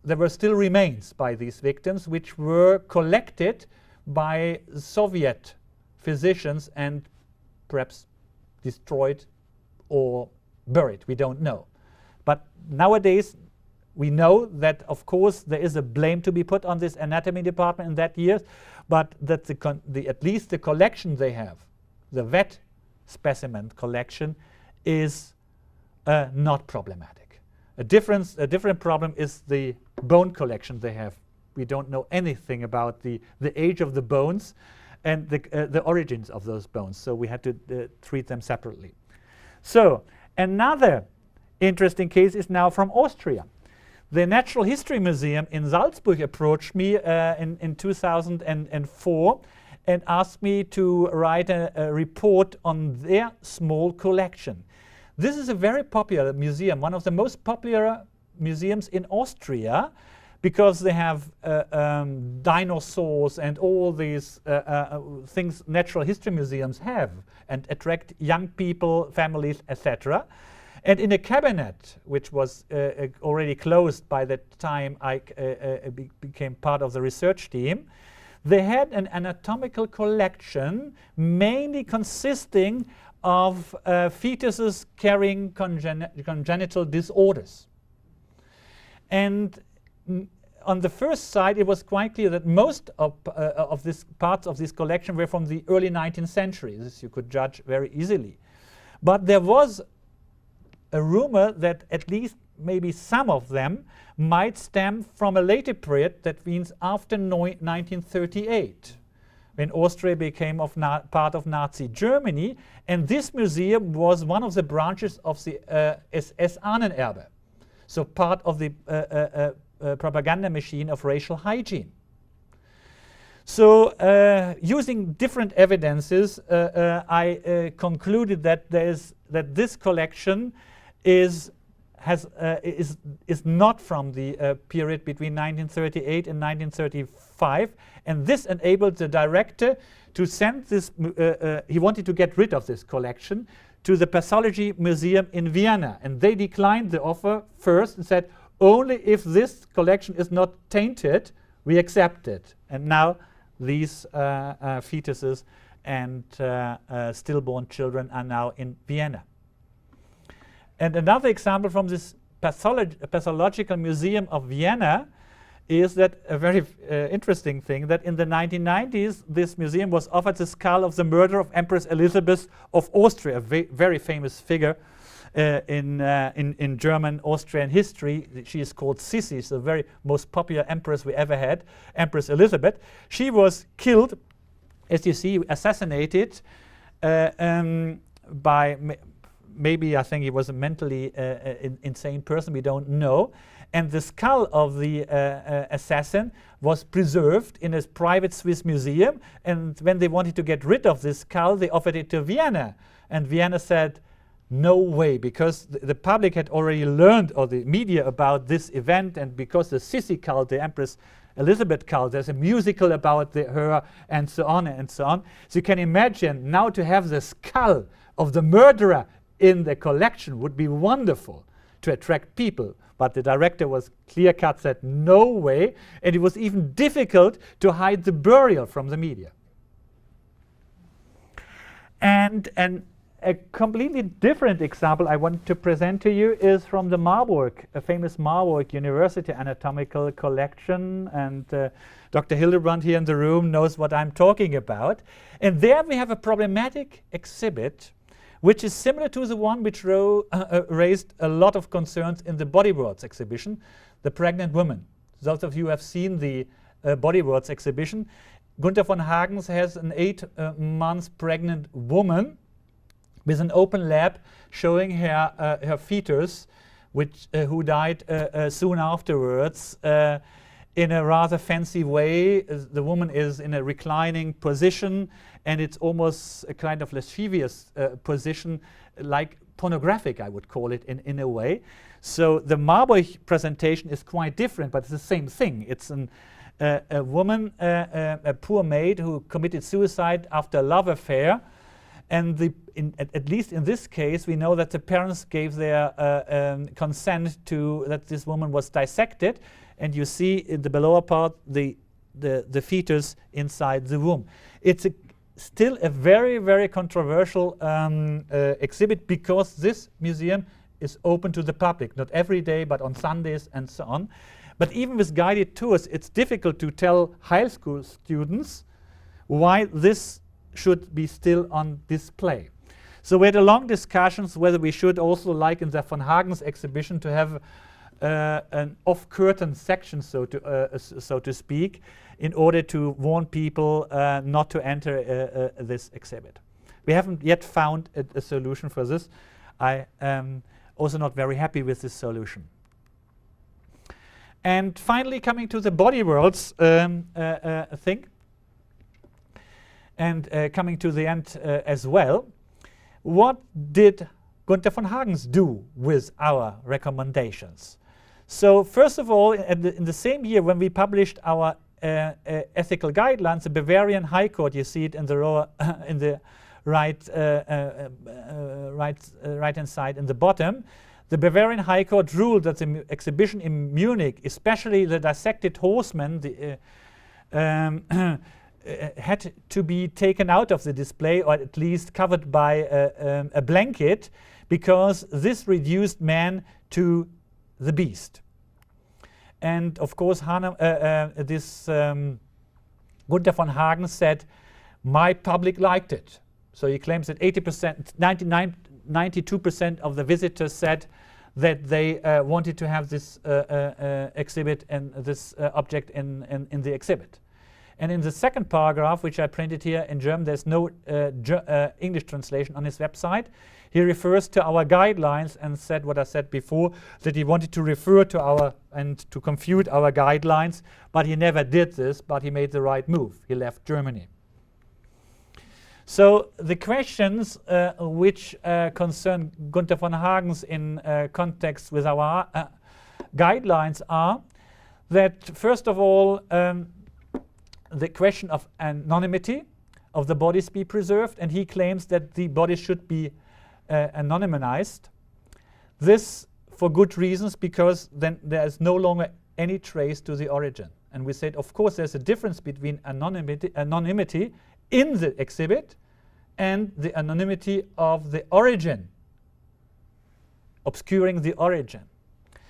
there were still remains by these victims, which were collected by Soviet physicians and perhaps destroyed or buried. We don't know. But nowadays, we know that, of course, there is a blame to be put on this anatomy department in that year, but that at least the collection they have, the vet specimen collection, is not problematic. A different problem is the bone collection they have. We don't know anything about the age of the bones and the origins of those bones, so we had to treat them separately. So another interesting case is now from Austria. The Natural History Museum in Salzburg approached me in 2004 and asked me to write a report on their small collection. This is a very popular museum, one of the most popular museums in Austria, because they have dinosaurs and all these things natural history museums have, and attract young people, families, etc. And in a cabinet, which was already closed by the time I became part of the research team, they had an anatomical collection mainly consisting of fetuses carrying congenital disorders. And on the first side, it was quite clear that most of these parts of this collection were from the early 19th century. This you could judge very easily. But there was a rumor that at least maybe some of them might stem from a later period, that means after 1938, when Austria became part of Nazi Germany, and this museum was one of the branches of the SS Ahnenerbe, so part of the propaganda machine of racial hygiene. So using different evidences, I concluded that this collection is not from the period between 1938 and 1935, and this enabled the director to send this. He wanted to get rid of this collection to the Pathology Museum in Vienna, and they declined the offer first and said, only if this collection is not tainted, we accept it. And now these fetuses and stillborn children are now in Vienna. And another example from this Pathological Museum of Vienna is that a very interesting thing, that in the 1990s, this museum was offered the skull of the murderer of Empress Elizabeth of Austria, a very famous figure. in German Austrian history. She is called Sissi, the very most popular empress we ever had, Empress Elizabeth. She was killed, as you see, assassinated by maybe, I think he was a mentally insane person, we don't know. And the skull of the assassin was preserved in a private Swiss museum. And when they wanted to get rid of this skull, they offered it to Vienna. And Vienna said, no way, because the public had already learned, or the media, about this event. And because the Sissi cult, the Empress Elizabeth cult, there's a musical about her, and so on and so on. So you can imagine now to have the skull of the murderer in the collection would be wonderful to attract people. But the director was clear-cut, said no way, and it was even difficult to hide the burial from the media. And a completely different example I want to present to you is from the Marburg, a famous Marburg University anatomical collection, and Dr. Hildebrand here in the room knows what I'm talking about. And there we have a problematic exhibit which is similar to the one which raised a lot of concerns in the Body Worlds exhibition, the pregnant woman. Those of you who have seen the Body Worlds exhibition, Gunther von Hagens has an 8 months pregnant woman with an open lab showing her fetus, who died soon afterwards. In a rather fancy way. The woman is in a reclining position, and it's almost a kind of lascivious position, like pornographic, I would call it in a way. So the Marburg presentation is quite different, but it's the same thing. It's a woman, a poor maid who committed suicide after a love affair. And at least in this case, we know that the parents gave their consent to that this woman was dissected. And you see in the below part the fetus inside the womb. It's still a very, very controversial exhibit, because this museum is open to the public, not every day, but on Sundays and so on. But even with guided tours, it's difficult to tell high school students why this should be still on display. So we had a long discussions whether we should also, like in the von Hagens exhibition, to have an off-curtain section, so to speak, in order to warn people not to enter this exhibit. We haven't yet found a solution for this. I am also not very happy with this solution. And finally, coming to the Body Worlds thing, and coming to the end as well, what did Gunther von Hagens do with our recommendations? So first of all, in the same year when we published our ethical guidelines, the Bavarian High Court, you see it in the row, in the right hand side in the bottom, the Bavarian High Court ruled that the exhibition in Munich, especially the dissected horseman, had to be taken out of the display, or at least covered by a blanket, because this reduced man to the beast. And of course, Gunther von Hagen said, my public liked it. So he claims that 92% of the visitors said that they wanted to have this exhibit and this object in the exhibit. And in the second paragraph, which I printed here in German, there's no English translation on his website. He refers to our guidelines and said what I said before, that he wanted to refer to our and to confute our guidelines, but he never did this, but he made the right move. He left Germany. So the questions which concern Gunther von Hagens in context with our guidelines are that, first of all, the question of anonymity of the bodies be preserved, and he claims that the bodies should be anonymized. This for good reasons, because then there is no longer any trace to the origin. And we said, of course, there's a difference between anonymity in the exhibit and the anonymity of the origin, obscuring the origin.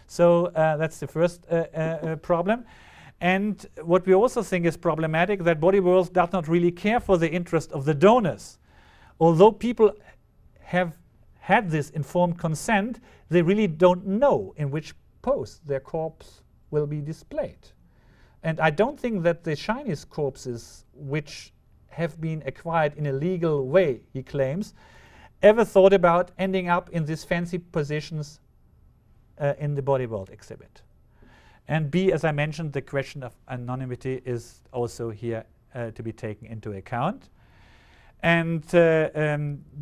So that's the first problem. And what we also think is problematic, that Body Worlds does not really care for the interest of the donors. Although people have had this informed consent, they really don't know in which pose their corpse will be displayed. And I don't think that the Chinese corpses, which have been acquired in a legal way, he claims, ever thought about ending up in these fancy positions in the Body World exhibit. And B, as I mentioned, the question of anonymity is also here to be taken into account. And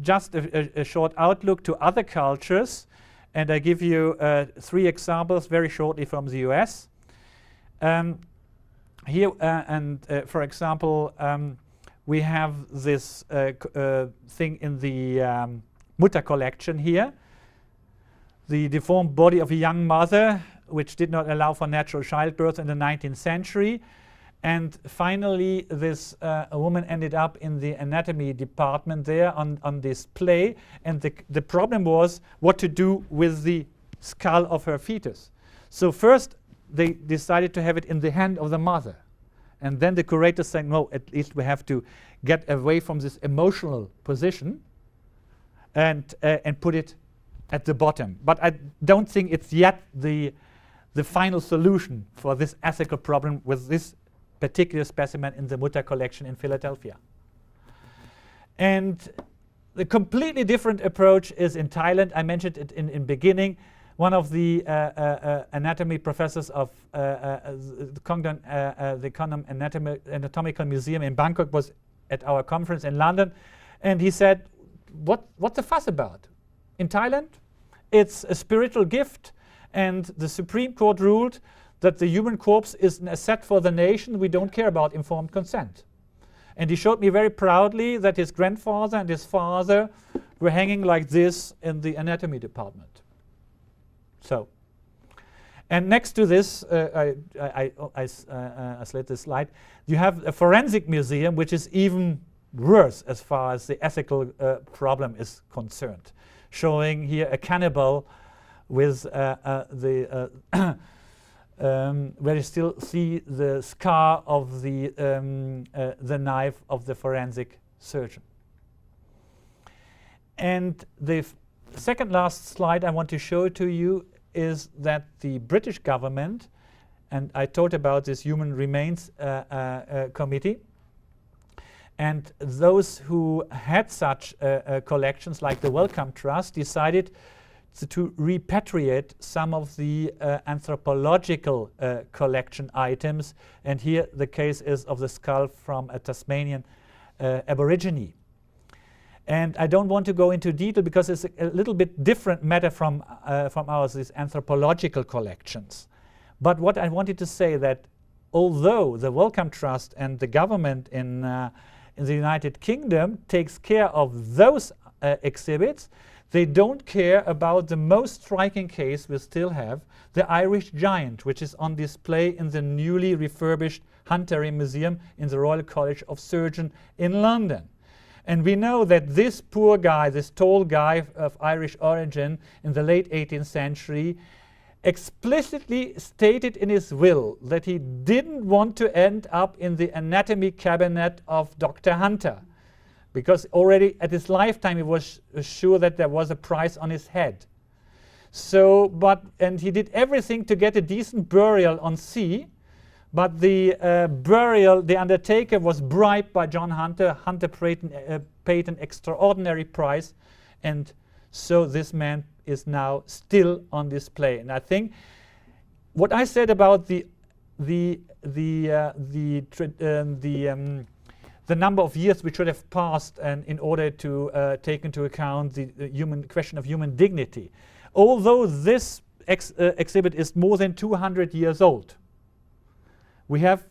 just a short outlook to other cultures, and I give you 3 examples very shortly from the US. Here, for example, we have this thing in the Mutter collection here, the deformed body of a young mother, which did not allow for natural childbirth in the 19th century. And finally, this woman ended up in the anatomy department there on display. And the problem was what to do with the skull of her fetus. So first, they decided to have it in the hand of the mother. And then the curator said, no, at least we have to get away from this emotional position and put it at the bottom. But I don't think it's yet the final solution for this ethical problem with this particular specimen in the Mutter collection in Philadelphia. And the completely different approach is in Thailand. I mentioned it in beginning. One of the anatomy professors of the Kongnam Anatomical Museum in Bangkok was at our conference in London, and he said, what's the fuss about? In Thailand, it's a spiritual gift, and the Supreme Court ruled that the human corpse is an asset for the nation. We don't care about informed consent. And he showed me very proudly that his grandfather and his father were hanging like this in the anatomy department. So, and next to this, I slid this slide, you have a forensic museum, which is even worse as far as the ethical problem is concerned, showing here a cannibal with where you still see the scar of the knife of the forensic surgeon. And the second last slide I want to show to you is that the British government, and I talked about this Human Remains Committee, and those who had such collections like the Wellcome Trust decided to repatriate some of the anthropological collection items, and here the case is of the skull from a Tasmanian Aborigine. And I don't want to go into detail because it's a little bit different matter from ours, these anthropological collections. But what I wanted to say that although the Wellcome Trust and the government in the United Kingdom takes care of those exhibits, they don't care about the most striking case we still have, the Irish giant, which is on display in the newly refurbished Hunter Museum in the Royal College of Surgeons in London. And we know that this poor guy, this tall guy of Irish origin in the late 18th century, explicitly stated in his will that he didn't want to end up in the anatomy cabinet of Dr. Hunter, because already at his lifetime he was sure that there was a price on his head. So, and he did everything to get a decent burial on sea, but the undertaker was bribed by John Hunter. Hunter paid an extraordinary price, and so this man is now still on display. And I think what I said about the number of years which should have passed, and in order to take into account the human question of human dignity, although this exhibit is more than 200 years old, we have,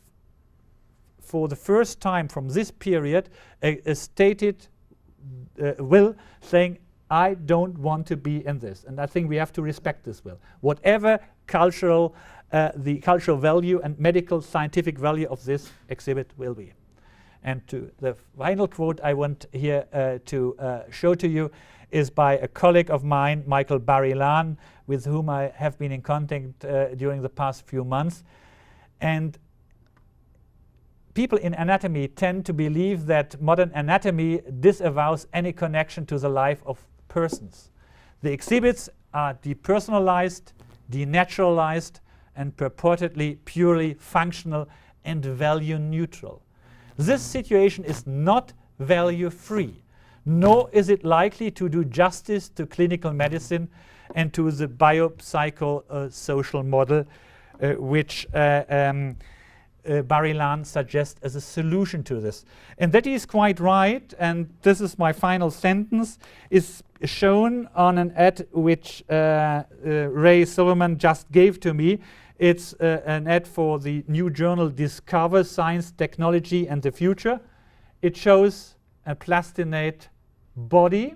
for the first time from this period, a stated will saying, I don't want to be in this. And I think we have to respect this will. Whatever the cultural value and medical scientific value of this exhibit will be. And to the final quote I want here to show to you is by a colleague of mine, Michael Barilan, with whom I have been in contact during the past few months. And people in anatomy tend to believe that modern anatomy disavows any connection to the life of persons. The exhibits are depersonalized, denaturalized, and purportedly purely functional and value neutral. This situation is not value free, nor is it likely to do justice to clinical medicine and to the biopsychosocial model which Barilan suggests as a solution to this. And that is quite right, and this is my final sentence, is shown on an ad which Ray Silverman just gave to me. It's an ad for the new journal Discover Science, Technology and the Future. It shows a plastinate body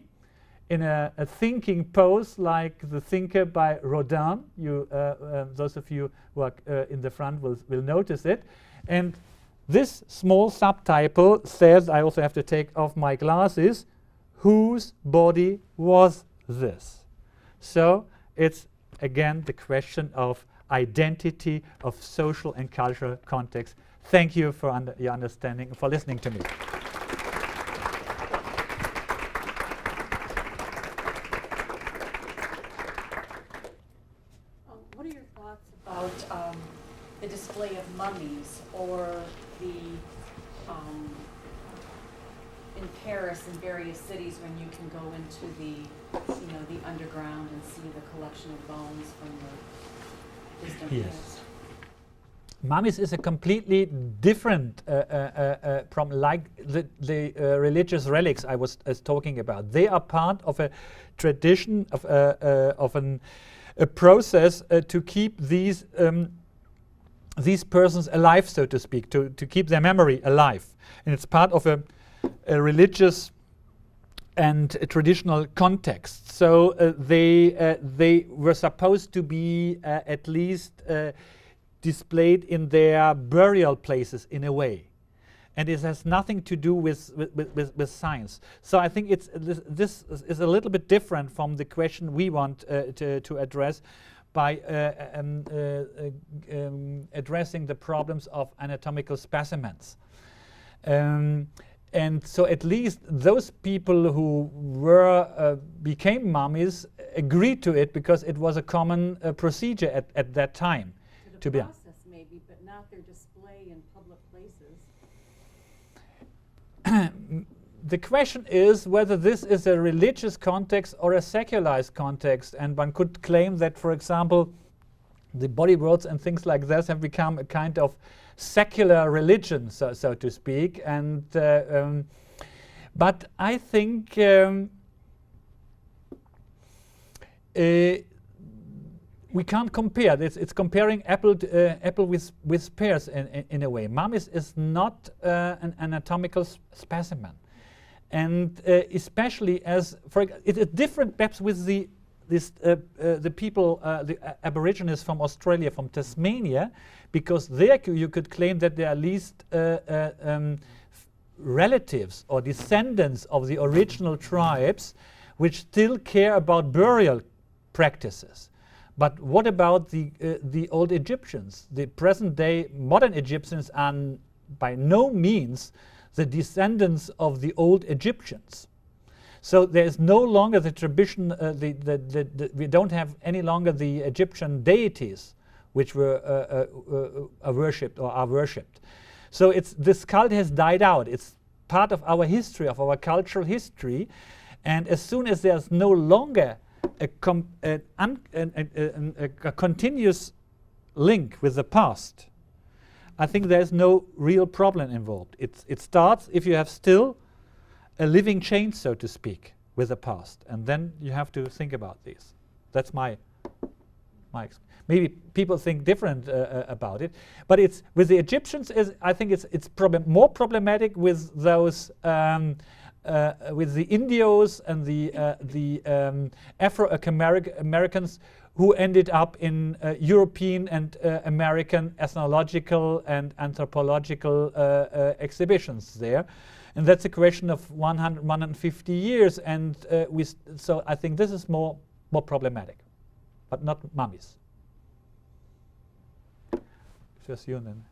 in a thinking pose like the Thinker by Rodin. Those of you who are in the front will notice it. And this small subtitle says, I also have to take off my glasses, whose body was this? So it's again the question of identity, of social and cultural context. Thank you for your understanding, for listening to me. What are your thoughts about the display of mummies, or the in Paris and various cities when you can go into the underground and see the collection of bones from the distant past? Mummies is a completely different from like the religious relics I was talking about. They are part of a tradition of a process to keep these persons alive, so to speak, to keep their memory alive, and it's part of a religious and a traditional context. So they were supposed to be at least displayed in their burial places in a way, and it has nothing to do with science. So I think this is a little bit different from the question we want to address by addressing the problems of anatomical specimens. And so at least those people who became mummies agreed to it because it was a common procedure at that time. To the process maybe, but not their display in public places. The question is whether this is a religious context or a secularized context, and one could claim that, for example, the body worlds and things like this have become a kind of secular religion, so to speak. And but I think we can't compare. It's comparing apple with pears in a way. Mummies is not an anatomical specimen, and especially as it's different perhaps with the people, the Aborigines from Australia, from Tasmania, because there you could claim that they are at least relatives or descendants of the original tribes, which still care about burial practices. But what about the old Egyptians? The present-day modern Egyptians are by no means the descendants of the old Egyptians. So there is no longer the tradition. We don't have any longer the Egyptian deities which were worshipped or are worshipped. So this cult has died out. It's part of our history, of our cultural history, and as soon as there's no longer a continuous link with the past, I think there's no real problem involved. It starts if you have still a living chain, so to speak, with the past, and then you have to think about this. That's my maybe people think different about it, but it's with the Egyptians. I think it's more problematic with those with the Indios and the Afro-Americans who ended up in European and American ethnological and anthropological exhibitions there. And that's a question of 150 years, and so I think this is more problematic, but not mummies. Just you then.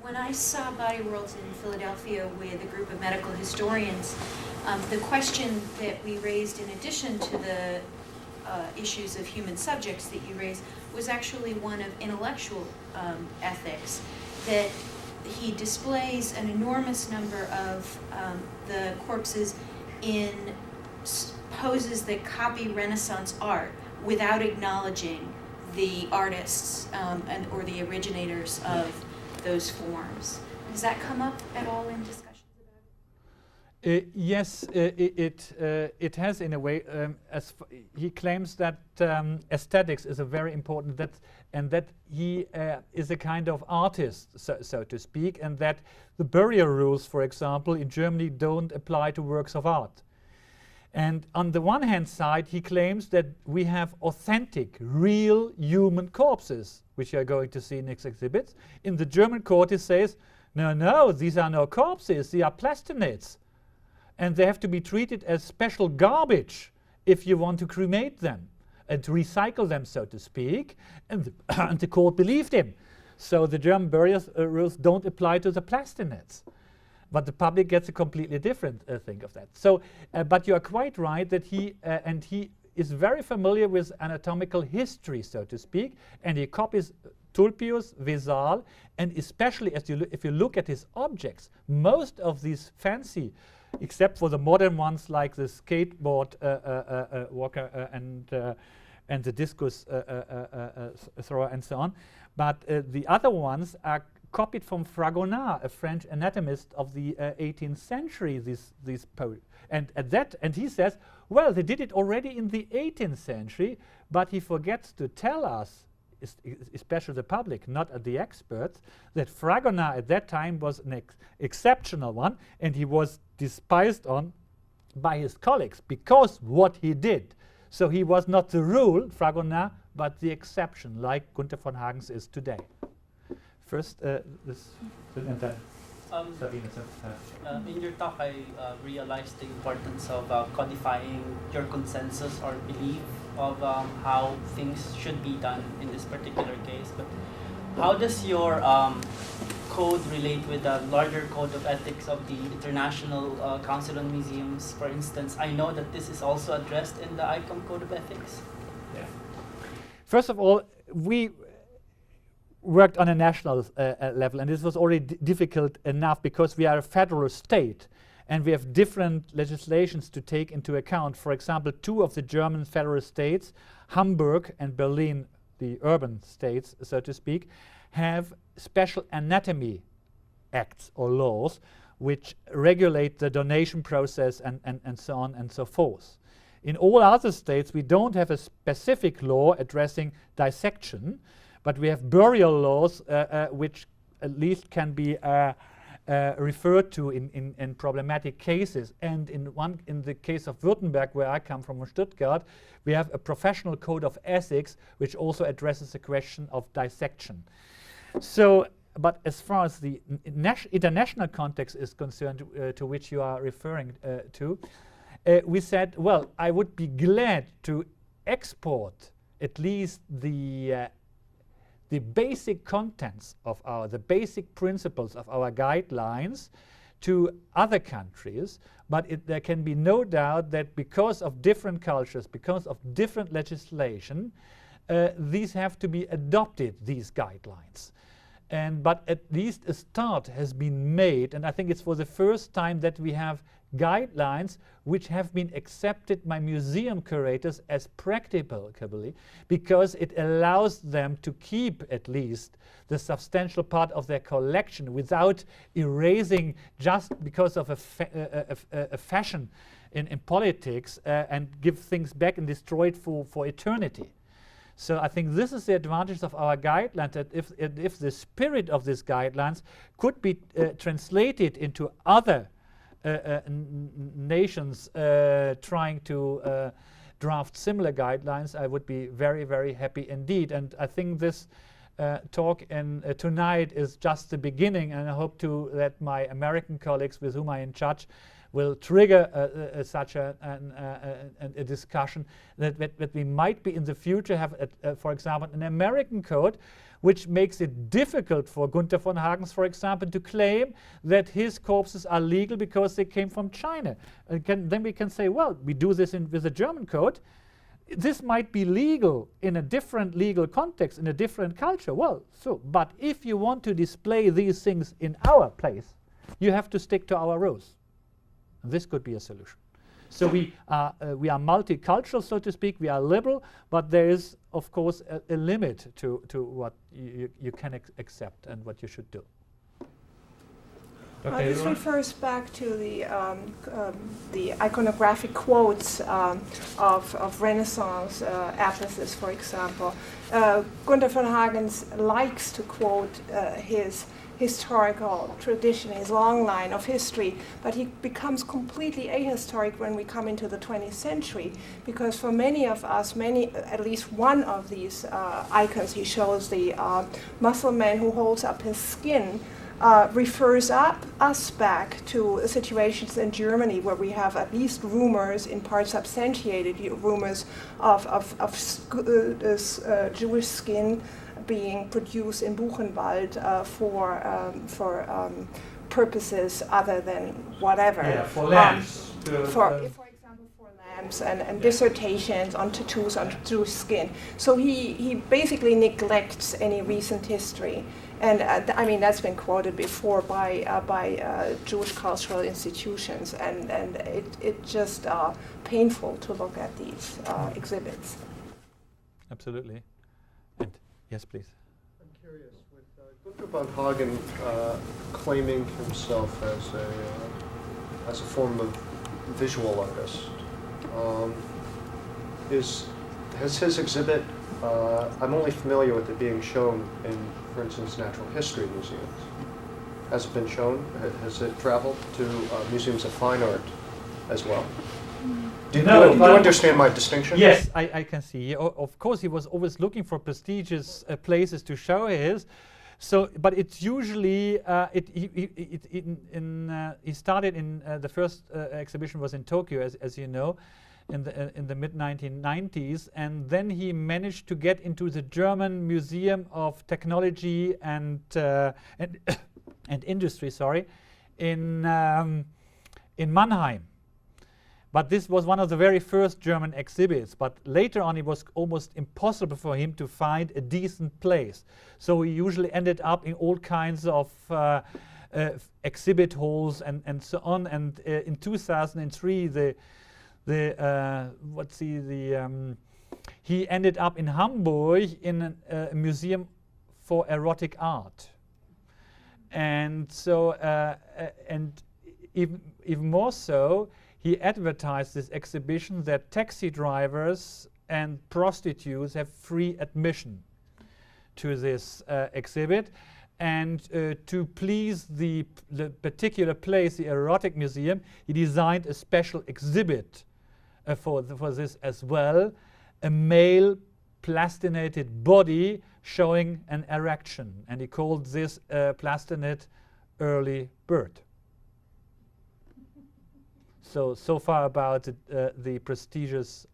When I saw Body Worlds in Philadelphia with a group of medical historians, the question that we raised in addition to the issues of human subjects that you raised was actually one of intellectual ethics, that he displays an enormous number of the corpses in poses that copy Renaissance art without acknowledging the artists or the originators of those forms. Does that come up at all in discussions about it? Yes, it has in a way. He claims that aesthetics is a very important, and that he is a kind of artist, so to speak, and that the burial rules, for example, in Germany don't apply to works of art. And on the one hand side, he claims that we have authentic, real human corpses, which you are going to see in next exhibits. In the German court, he says, no, these are no corpses, they are plastinates. And they have to be treated as special garbage if you want to cremate them and to recycle them, so to speak. And and the court believed him. So the German burial rules don't apply to the plastinates. But the public gets a completely different thing of that. So, but you are quite right that he is very familiar with anatomical history, so to speak, and he copies Tulpius, Vesal, and especially if you look at his objects, most of these fancy, except for the modern ones like the skateboard walker and the discus thrower and so on, but the other ones are copied from Fragonard, a French anatomist of the 18th century. These and he says, well, they did it already in the 18th century, but he forgets to tell us, especially the public, not the experts, that Fragonard at that time was an exceptional one, and he was despised on by his colleagues because what he did. So he was not the rule, Fragonard, but the exception, like Gunther von Hagens is today. First, this, and then Sabine. In your talk, I realized the importance of codifying your consensus or belief of how things should be done in this particular case. But how does your code relate with the larger code of ethics of the International Council on Museums, for instance? I know that this is also addressed in the ICOM Code of Ethics. Yeah. First of all, we worked on a national level, and this was already difficult enough because we are a federal state and we have different legislations to take into account. For example, two of the German federal states, Hamburg and Berlin, the urban states, so to speak, have special anatomy acts or laws which regulate the donation process and so on and so forth. In all other states, we don't have a specific law addressing dissection, but we have burial laws which at least can be referred to in problematic cases. And in the case of Württemberg, where I come from Stuttgart, we have a professional code of ethics which also addresses the question of dissection. So, but as far as the international context is concerned, to which you are referring to, we said, well, I would be glad to export at least the basic contents of the basic principles of our guidelines to other countries, but there can be no doubt that because of different cultures, because of different legislation, these have to be adopted, these guidelines. But at least a start has been made, and I think it's for the first time that we have guidelines which have been accepted by museum curators as practicable, because it allows them to keep at least the substantial part of their collection without erasing just because of a fashion in politics and give things back and destroy it for eternity. So I think this is the advantage of our guidelines, that if the spirit of these guidelines could be translated into other nations trying to draft similar guidelines, I would be very, very happy indeed. And I think this talk tonight is just the beginning, and I hope that my American colleagues with whom I'm in touch will trigger such a discussion that we might be in the future have, for example, an American code which makes it difficult for Gunther von Hagens, for example, to claim that his corpses are legal because they came from China. Then we can say, well, we do this with the German code. this might be legal in a different legal context, in a different culture. Well, but if you want to display these things in our place, you have to stick to our rules. And this could be a solution. So we are multicultural, so to speak. We are liberal, but there is, of course, a limit to what you can accept and what you should do. This refers back to the iconographic quotes of Renaissance atlases, for example. Gunther von Hagen likes to quote his historical tradition, his long line of history, but he becomes completely ahistoric when we come into the 20th century, because for many of us, at least one of these icons he shows, the muscle man who holds up his skin, refers us back to situations in Germany where we have at least rumors, in part substantiated rumors, of Jewish skin being produced in Buchenwald for purposes other than whatever. Yeah, for lamps. For example, for lamps and dissertations on tattoos on Jewish skin. So he basically neglects any recent history. And I mean, that's been quoted before by Jewish cultural institutions, and it's just painful to look at these exhibits. Absolutely. And yes, please. I'm curious, with Gunther von Hagen claiming himself as a form of visual artist, has his exhibit? I'm only familiar with it being shown in, for instance, natural history museums. Has it been shown? Has it traveled to museums of fine art as well? Do you understand my distinction? Yes, I can see. Of course, he was always looking for prestigious places to show his. So, but it's usually he started in the first exhibition was in Tokyo, as you know, in the mid 1990s, and then he managed to get into the German Museum of Technology and Industry, in Mannheim. But this was one of the very first German exhibits. But later on, it was almost impossible for him to find a decent place. So he usually ended up in all kinds of exhibit halls and so on. And in 2003, he ended up in Hamburg in a museum for erotic art, and so and even more so, he advertised this exhibition that taxi drivers and prostitutes have free admission to this exhibit, and to please the particular place, the erotic museum, he designed a special exhibit for this as well, a male plastinated body showing an erection, and he called this plastinate early bird. So far about the prestigious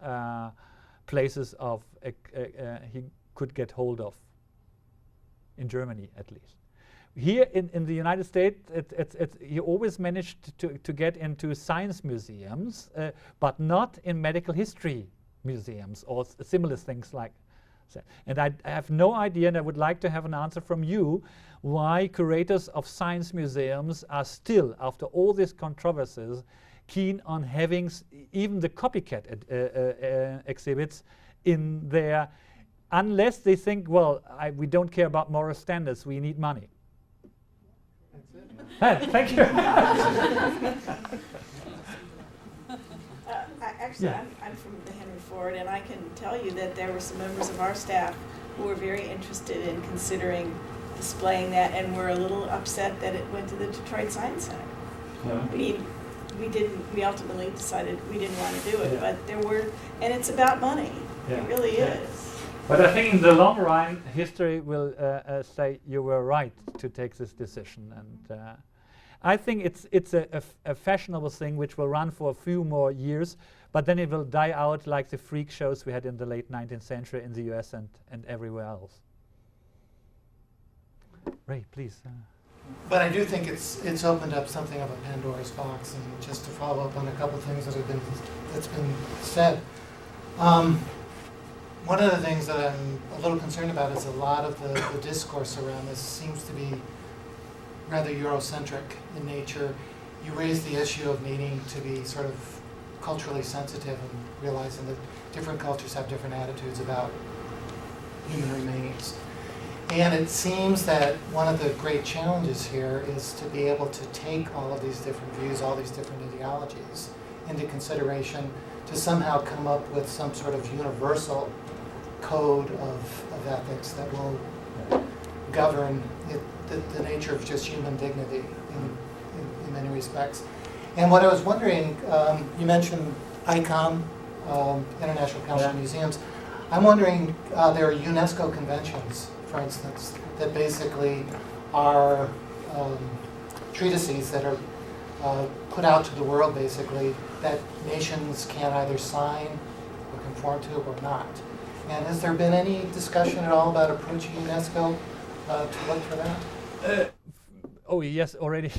places of he could get hold of in Germany, at least. Here in the United States, he always managed to get into science museums, but not in medical history museums or similar things like that. And I have no idea, and I would like to have an answer from you, why curators of science museums are still, after all these controversies, keen on having even the copycat exhibits in there, unless they think, well, we don't care about moral standards, we need money. Thank you. Actually, Yeah. I'm from the Henry Ford, and I can tell you that there were some members of our staff who were very interested in considering displaying that, and were a little upset that it went to the Detroit Science Center. Yeah. We ultimately decided we didn't want to do it, Yeah. but there were, and it's about money. Yeah. It really Yeah. is. But I think in the long run, history will say you were right to take this decision, and I think it's a fashionable thing which will run for a few more years, but then it will die out like the freak shows we had in the late 19th century in the US and everywhere else. Ray, please. But I do think it's opened up something of a Pandora's box, and just to follow up on a couple things that's been said. One of the things that I'm a little concerned about is a lot of the discourse around this seems to be rather Eurocentric in nature. You raise the issue of needing to be sort of culturally sensitive and realizing that different cultures have different attitudes about human remains. And it seems that one of the great challenges here is to be able to take all of these different views, all these different ideologies into consideration to somehow come up with some sort of universal code of ethics that will govern the nature of just human dignity in many respects. And what I was wondering, you mentioned ICOM, International Council of Museums. I'm wondering, there are UNESCO conventions, for instance, that basically are treatises that are put out to the world, basically, that nations can either sign or conform to or not. And has there been any discussion at all about approaching UNESCO to look for that? Oh yes, already.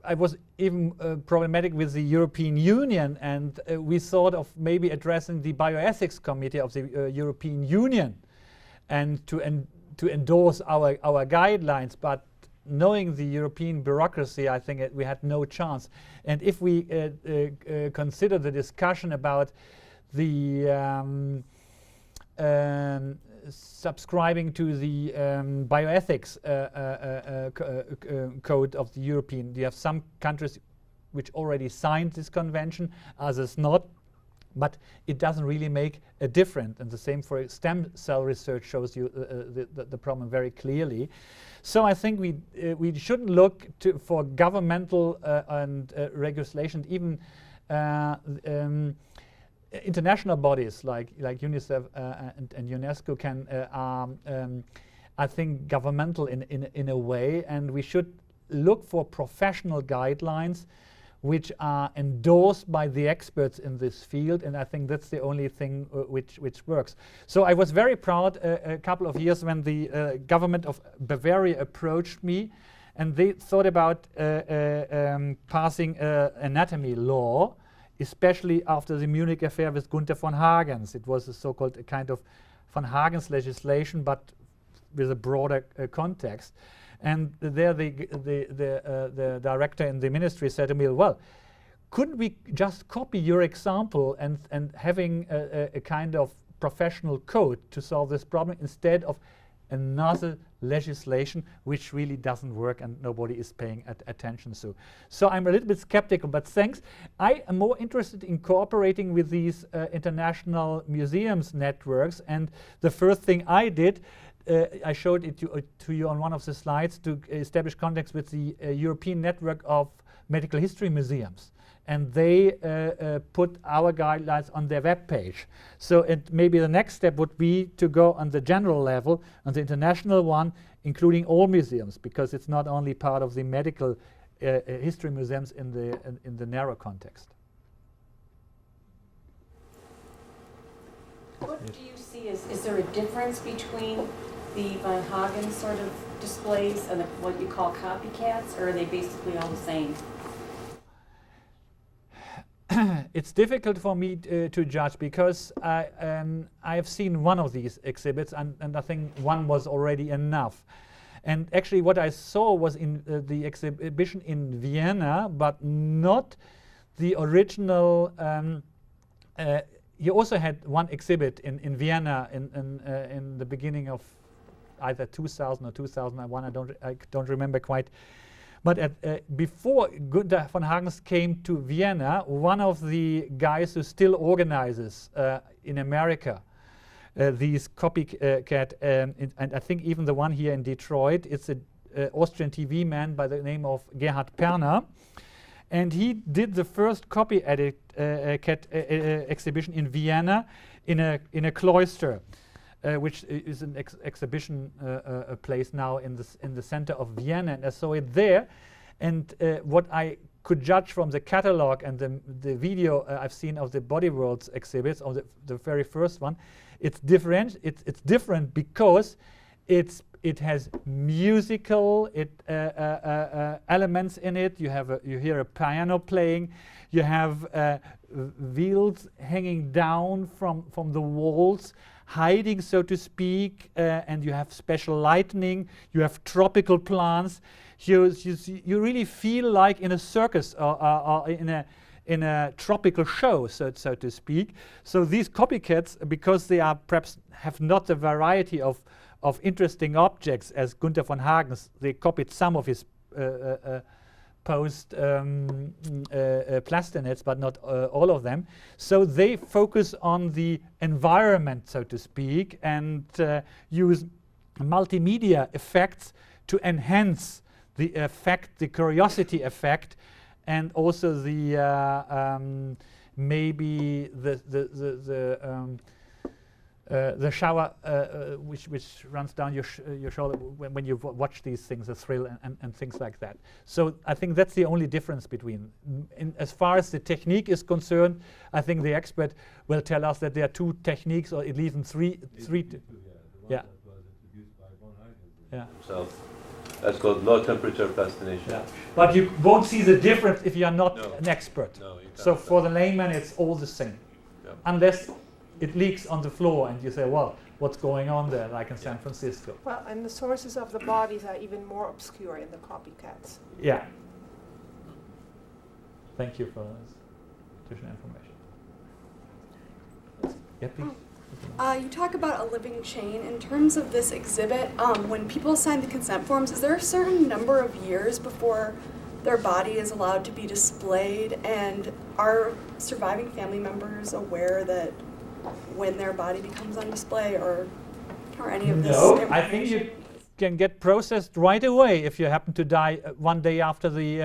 I was even problematic with the European Union, and we thought of maybe addressing the Bioethics Committee of the European Union, and to endorse our guidelines. But knowing the European bureaucracy, I think we had no chance. And if we consider the discussion about the subscribing to the bioethics code of the European. You have some countries which already signed this convention, others not, but it doesn't really make a difference. And the same for stem cell research shows you the problem very clearly. So I think we shouldn't look for governmental and regulation, even international bodies like UNICEF and UNESCO can I think governmental in a way, and we should look for professional guidelines which are endorsed by the experts in this field, and I think that's the only thing which works. So I was very proud a couple of years when the government of Bavaria approached me, and they thought about passing anatomy law, especially after the Munich affair with Gunther von Hagens. It was a so-called a kind of von Hagens legislation, but with a broader context. And there the director in the ministry said to me, well, couldn't we just copy your example and having a kind of professional code to solve this problem instead of another legislation which really doesn't work and nobody is paying attention to. So I'm a little bit skeptical, but thanks. I am more interested in cooperating with these international museums networks, and the first thing I did, I showed it to you on one of the slides, to establish contacts with the European Network of Medical History Museums. And they put our guidelines on their webpage. So maybe the next step would be to go on the general level, on the international one, including all museums, because it's not only part of the medical history museums in the narrow context. What do you see is there a difference between the von Hagen sort of displays and what you call copycats, or are they basically all the same? It's difficult for me to judge, because I have seen one of these exhibits, and I think one was already enough. And actually what I saw was in the exhibition in Vienna, but not the original. He also had one exhibit in Vienna in the beginning of either 2000 or 2001. I don't remember quite. But before Gunther von Hagens came to Vienna, one of the guys who still organizes in America these copycat, and I think even the one here in Detroit, it's an Austrian TV man by the name of Gerhard Perner. And he did the first copycat exhibition in Vienna in a cloister, which is an exhibition place now in the center of Vienna. And I saw it there, and what I could judge from the catalog and the video I've seen of the Body Worlds exhibits, or the very first one, it's different. It's different because it has musical elements in it. You hear a piano playing. You have wheels hanging down from the walls. hiding, so to speak, and you have special lighting, you have tropical plants. You really feel like in a circus or in a tropical show, so to speak. So these copycats, because they are perhaps have not the variety of interesting objects as Gunther von Hagens, they copied some of his post plastinets, but not all of them. So they focus on the environment, so to speak, and use multimedia effects to enhance the effect, the curiosity effect, and also the maybe the shower which runs down your shoulder when you watch these things, the thrill and things like that. So I think that's the only difference between. As far as the technique is concerned, I think the expert will tell us that there are two techniques, or even three. Yeah. Yeah. So that's called low temperature plastination. Yeah. But you won't see the difference if you are not an expert. No, you can't. So for the layman, it's all the same, unless it leaks on the floor and you say, well, what's going on there, like in San Francisco? Well, and the sources of the bodies are even more obscure in the copycats. Yeah. Thank you for this additional information. Yeah, please. You talk about a living chain. In terms of this exhibit, when people sign the consent forms, is there a certain number of years before their body is allowed to be displayed? And are surviving family members aware that when their body becomes on display, or any of this? No, I think you can get processed right away if you happen to die one day after the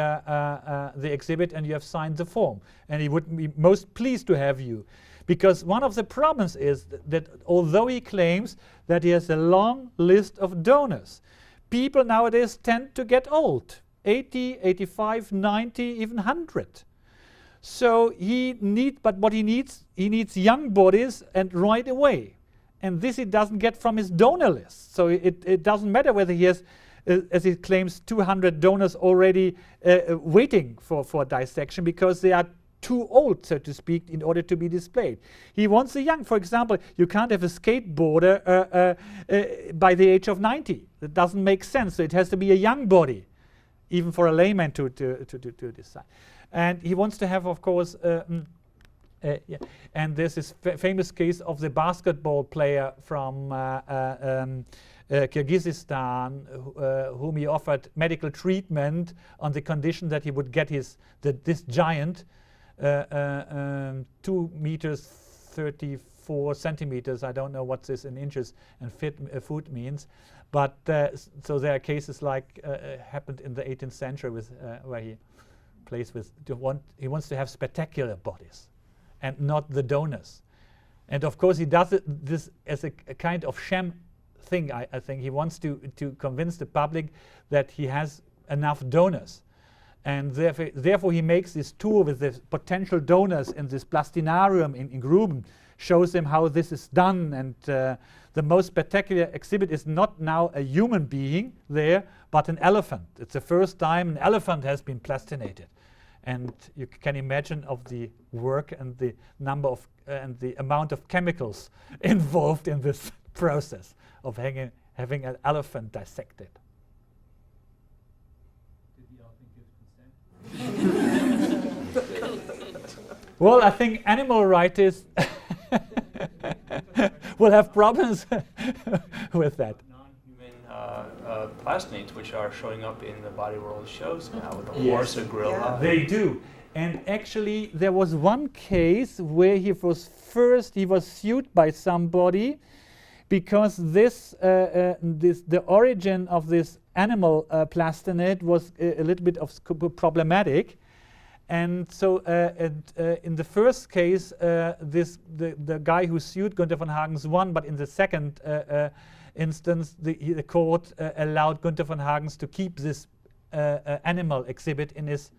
exhibit and you have signed the form. And he would be most pleased to have you. Because one of the problems is that although he claims that he has a long list of donors, people nowadays tend to get old, 80, 85, 90, even 100. So but what he needs young bodies and right away. And this he doesn't get from his donor list. So it doesn't matter whether he has, as he claims, 200 donors already waiting for dissection, because they are too old, so to speak, in order to be displayed. He wants a young. For example, you can't have a skateboarder by the age of 90. That doesn't make sense. So it has to be a young body, even for a layman to decide. And he wants to have, of course, and there's this famous case of the basketball player from Kyrgyzstan, whom he offered medical treatment on the condition that he would get this giant 2 meters 34 centimeters. I don't know what this in inches and foot means, but so there are cases like happened in the 18th century with where he plays with. He wants to have spectacular bodies, and not the donors. And of course, he does this as a kind of sham thing. I think he wants to convince the public that he has enough donors. And therefore he makes this tour with the potential donors in this plastinarium in Gruben, shows them how this is done. And the most spectacular exhibit is not now a human being there, but an elephant. It's the first time an elephant has been plastinated. And you can imagine of the work and the number of and the amount of chemicals involved in this process of having an elephant dissected. Well, I think animal rights will have problems with that. Non-human plastinates, which are showing up in the body world shows now with the horse or gorilla. Yeah. They do. And actually, there was one case where he was sued by somebody because the origin of this animal plastinate was a little bit problematic. And so in the first case, the guy who sued Gunther von Hagens won, but in the second instance, the court allowed Gunther von Hagens to keep this animal exhibit in his.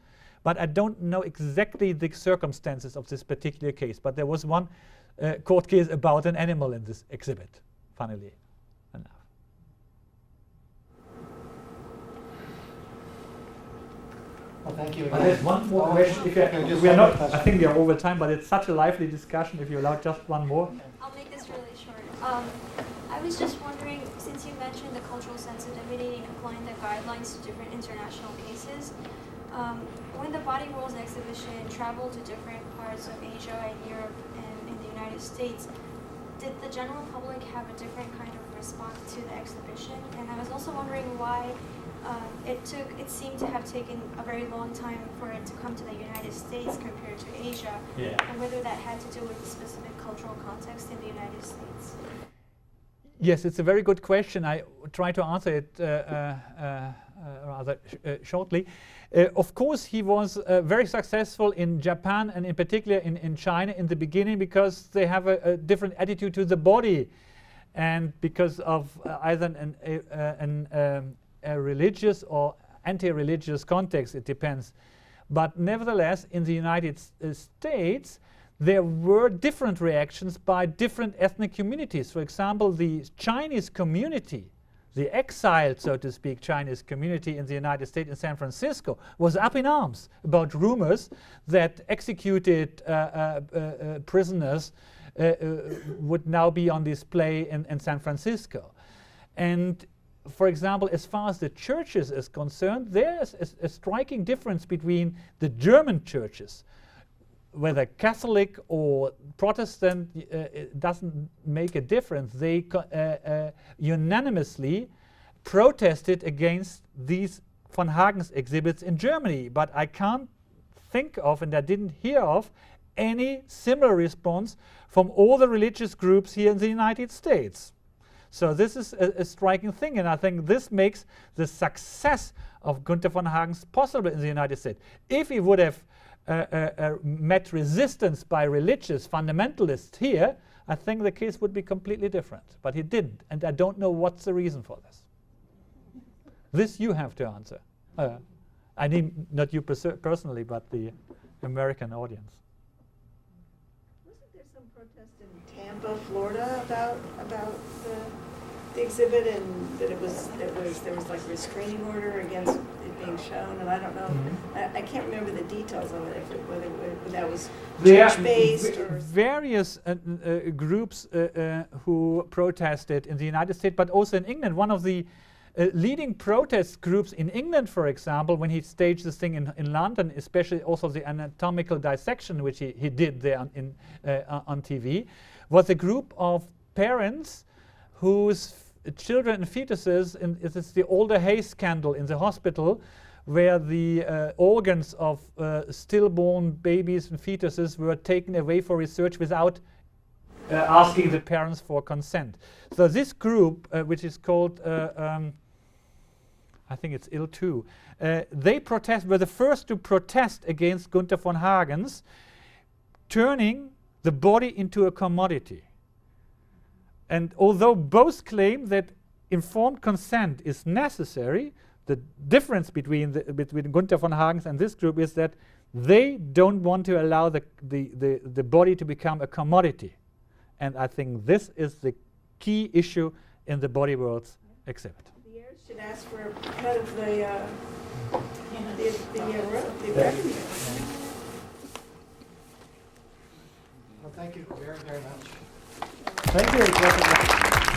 But I don't know exactly the circumstances of this particular case. But there was one court case about an animal in this exhibit, funnily enough. Well, thank you But again. there's one more question. Just We are one not. more question. I think we are over time, but it's such a lively discussion. If you allow just one more. I'll make this really short. I was just wondering, since you mentioned the cultural sensitivity in applying the guidelines to different international cases, when the Body Worlds exhibition traveled to different parts of Asia and Europe and in the United States, did the general public have a different kind of response to the exhibition? And I was also wondering why it seemed to have taken a very long time for it to come to the United States compared to Asia, and whether that had to do with the specific cultural context in the United States. Yes, it's a very good question. I try to answer it rather shortly. Of course, he was very successful in Japan and in particular in China in the beginning because they have a different attitude to the body, and because of either a religious or anti-religious context, it depends. But nevertheless, in the United States, there were different reactions by different ethnic communities. For example, the Chinese community, the exiled, so to speak, Chinese community in the United States in San Francisco was up in arms about rumors that executed prisoners would now be on display in San Francisco. And for example, as far as the churches is concerned, there's a striking difference between the German churches, whether Catholic or Protestant, it doesn't make a difference. They unanimously protested against these von Hagen's exhibits in Germany, but I can't think of, and I didn't hear of, any similar response from all the religious groups here in the United States. So this is a striking thing, and I think this makes the success of Günther von Hagen's possible in the United States. If he would have met resistance by religious fundamentalists here, I think the case would be completely different. But he didn't, and I don't know what's the reason for this. This you have to answer. I mean, not you personally, but the American audience. Wasn't there some protest in Tampa, Florida, about the exhibit, and that there was like a restraining order against it being shown, and I don't know, I can't remember the details of it, whether that was church-based or various groups who protested in the United States, but also in England. One of the leading protest groups in England, for example, when he staged this thing in London, especially also the anatomical dissection, which he did there on TV, was a group of parents whose children and fetuses, and it's the Alder Hay scandal in the hospital, where the organs of stillborn babies and fetuses were taken away for research without asking the parents for consent. So this group, which is called, I think it's IL-2, they were the first to protest against Günther von Hagen's turning the body into a commodity. And although both claim that informed consent is necessary, the difference between Günther von Hagen's and this group is that they don't want to allow the body to become a commodity. And I think this is the key issue in the Body Worlds exhibit. the heirs should ask for a cut of the revenue. Well, thank you very, very much. Thank you.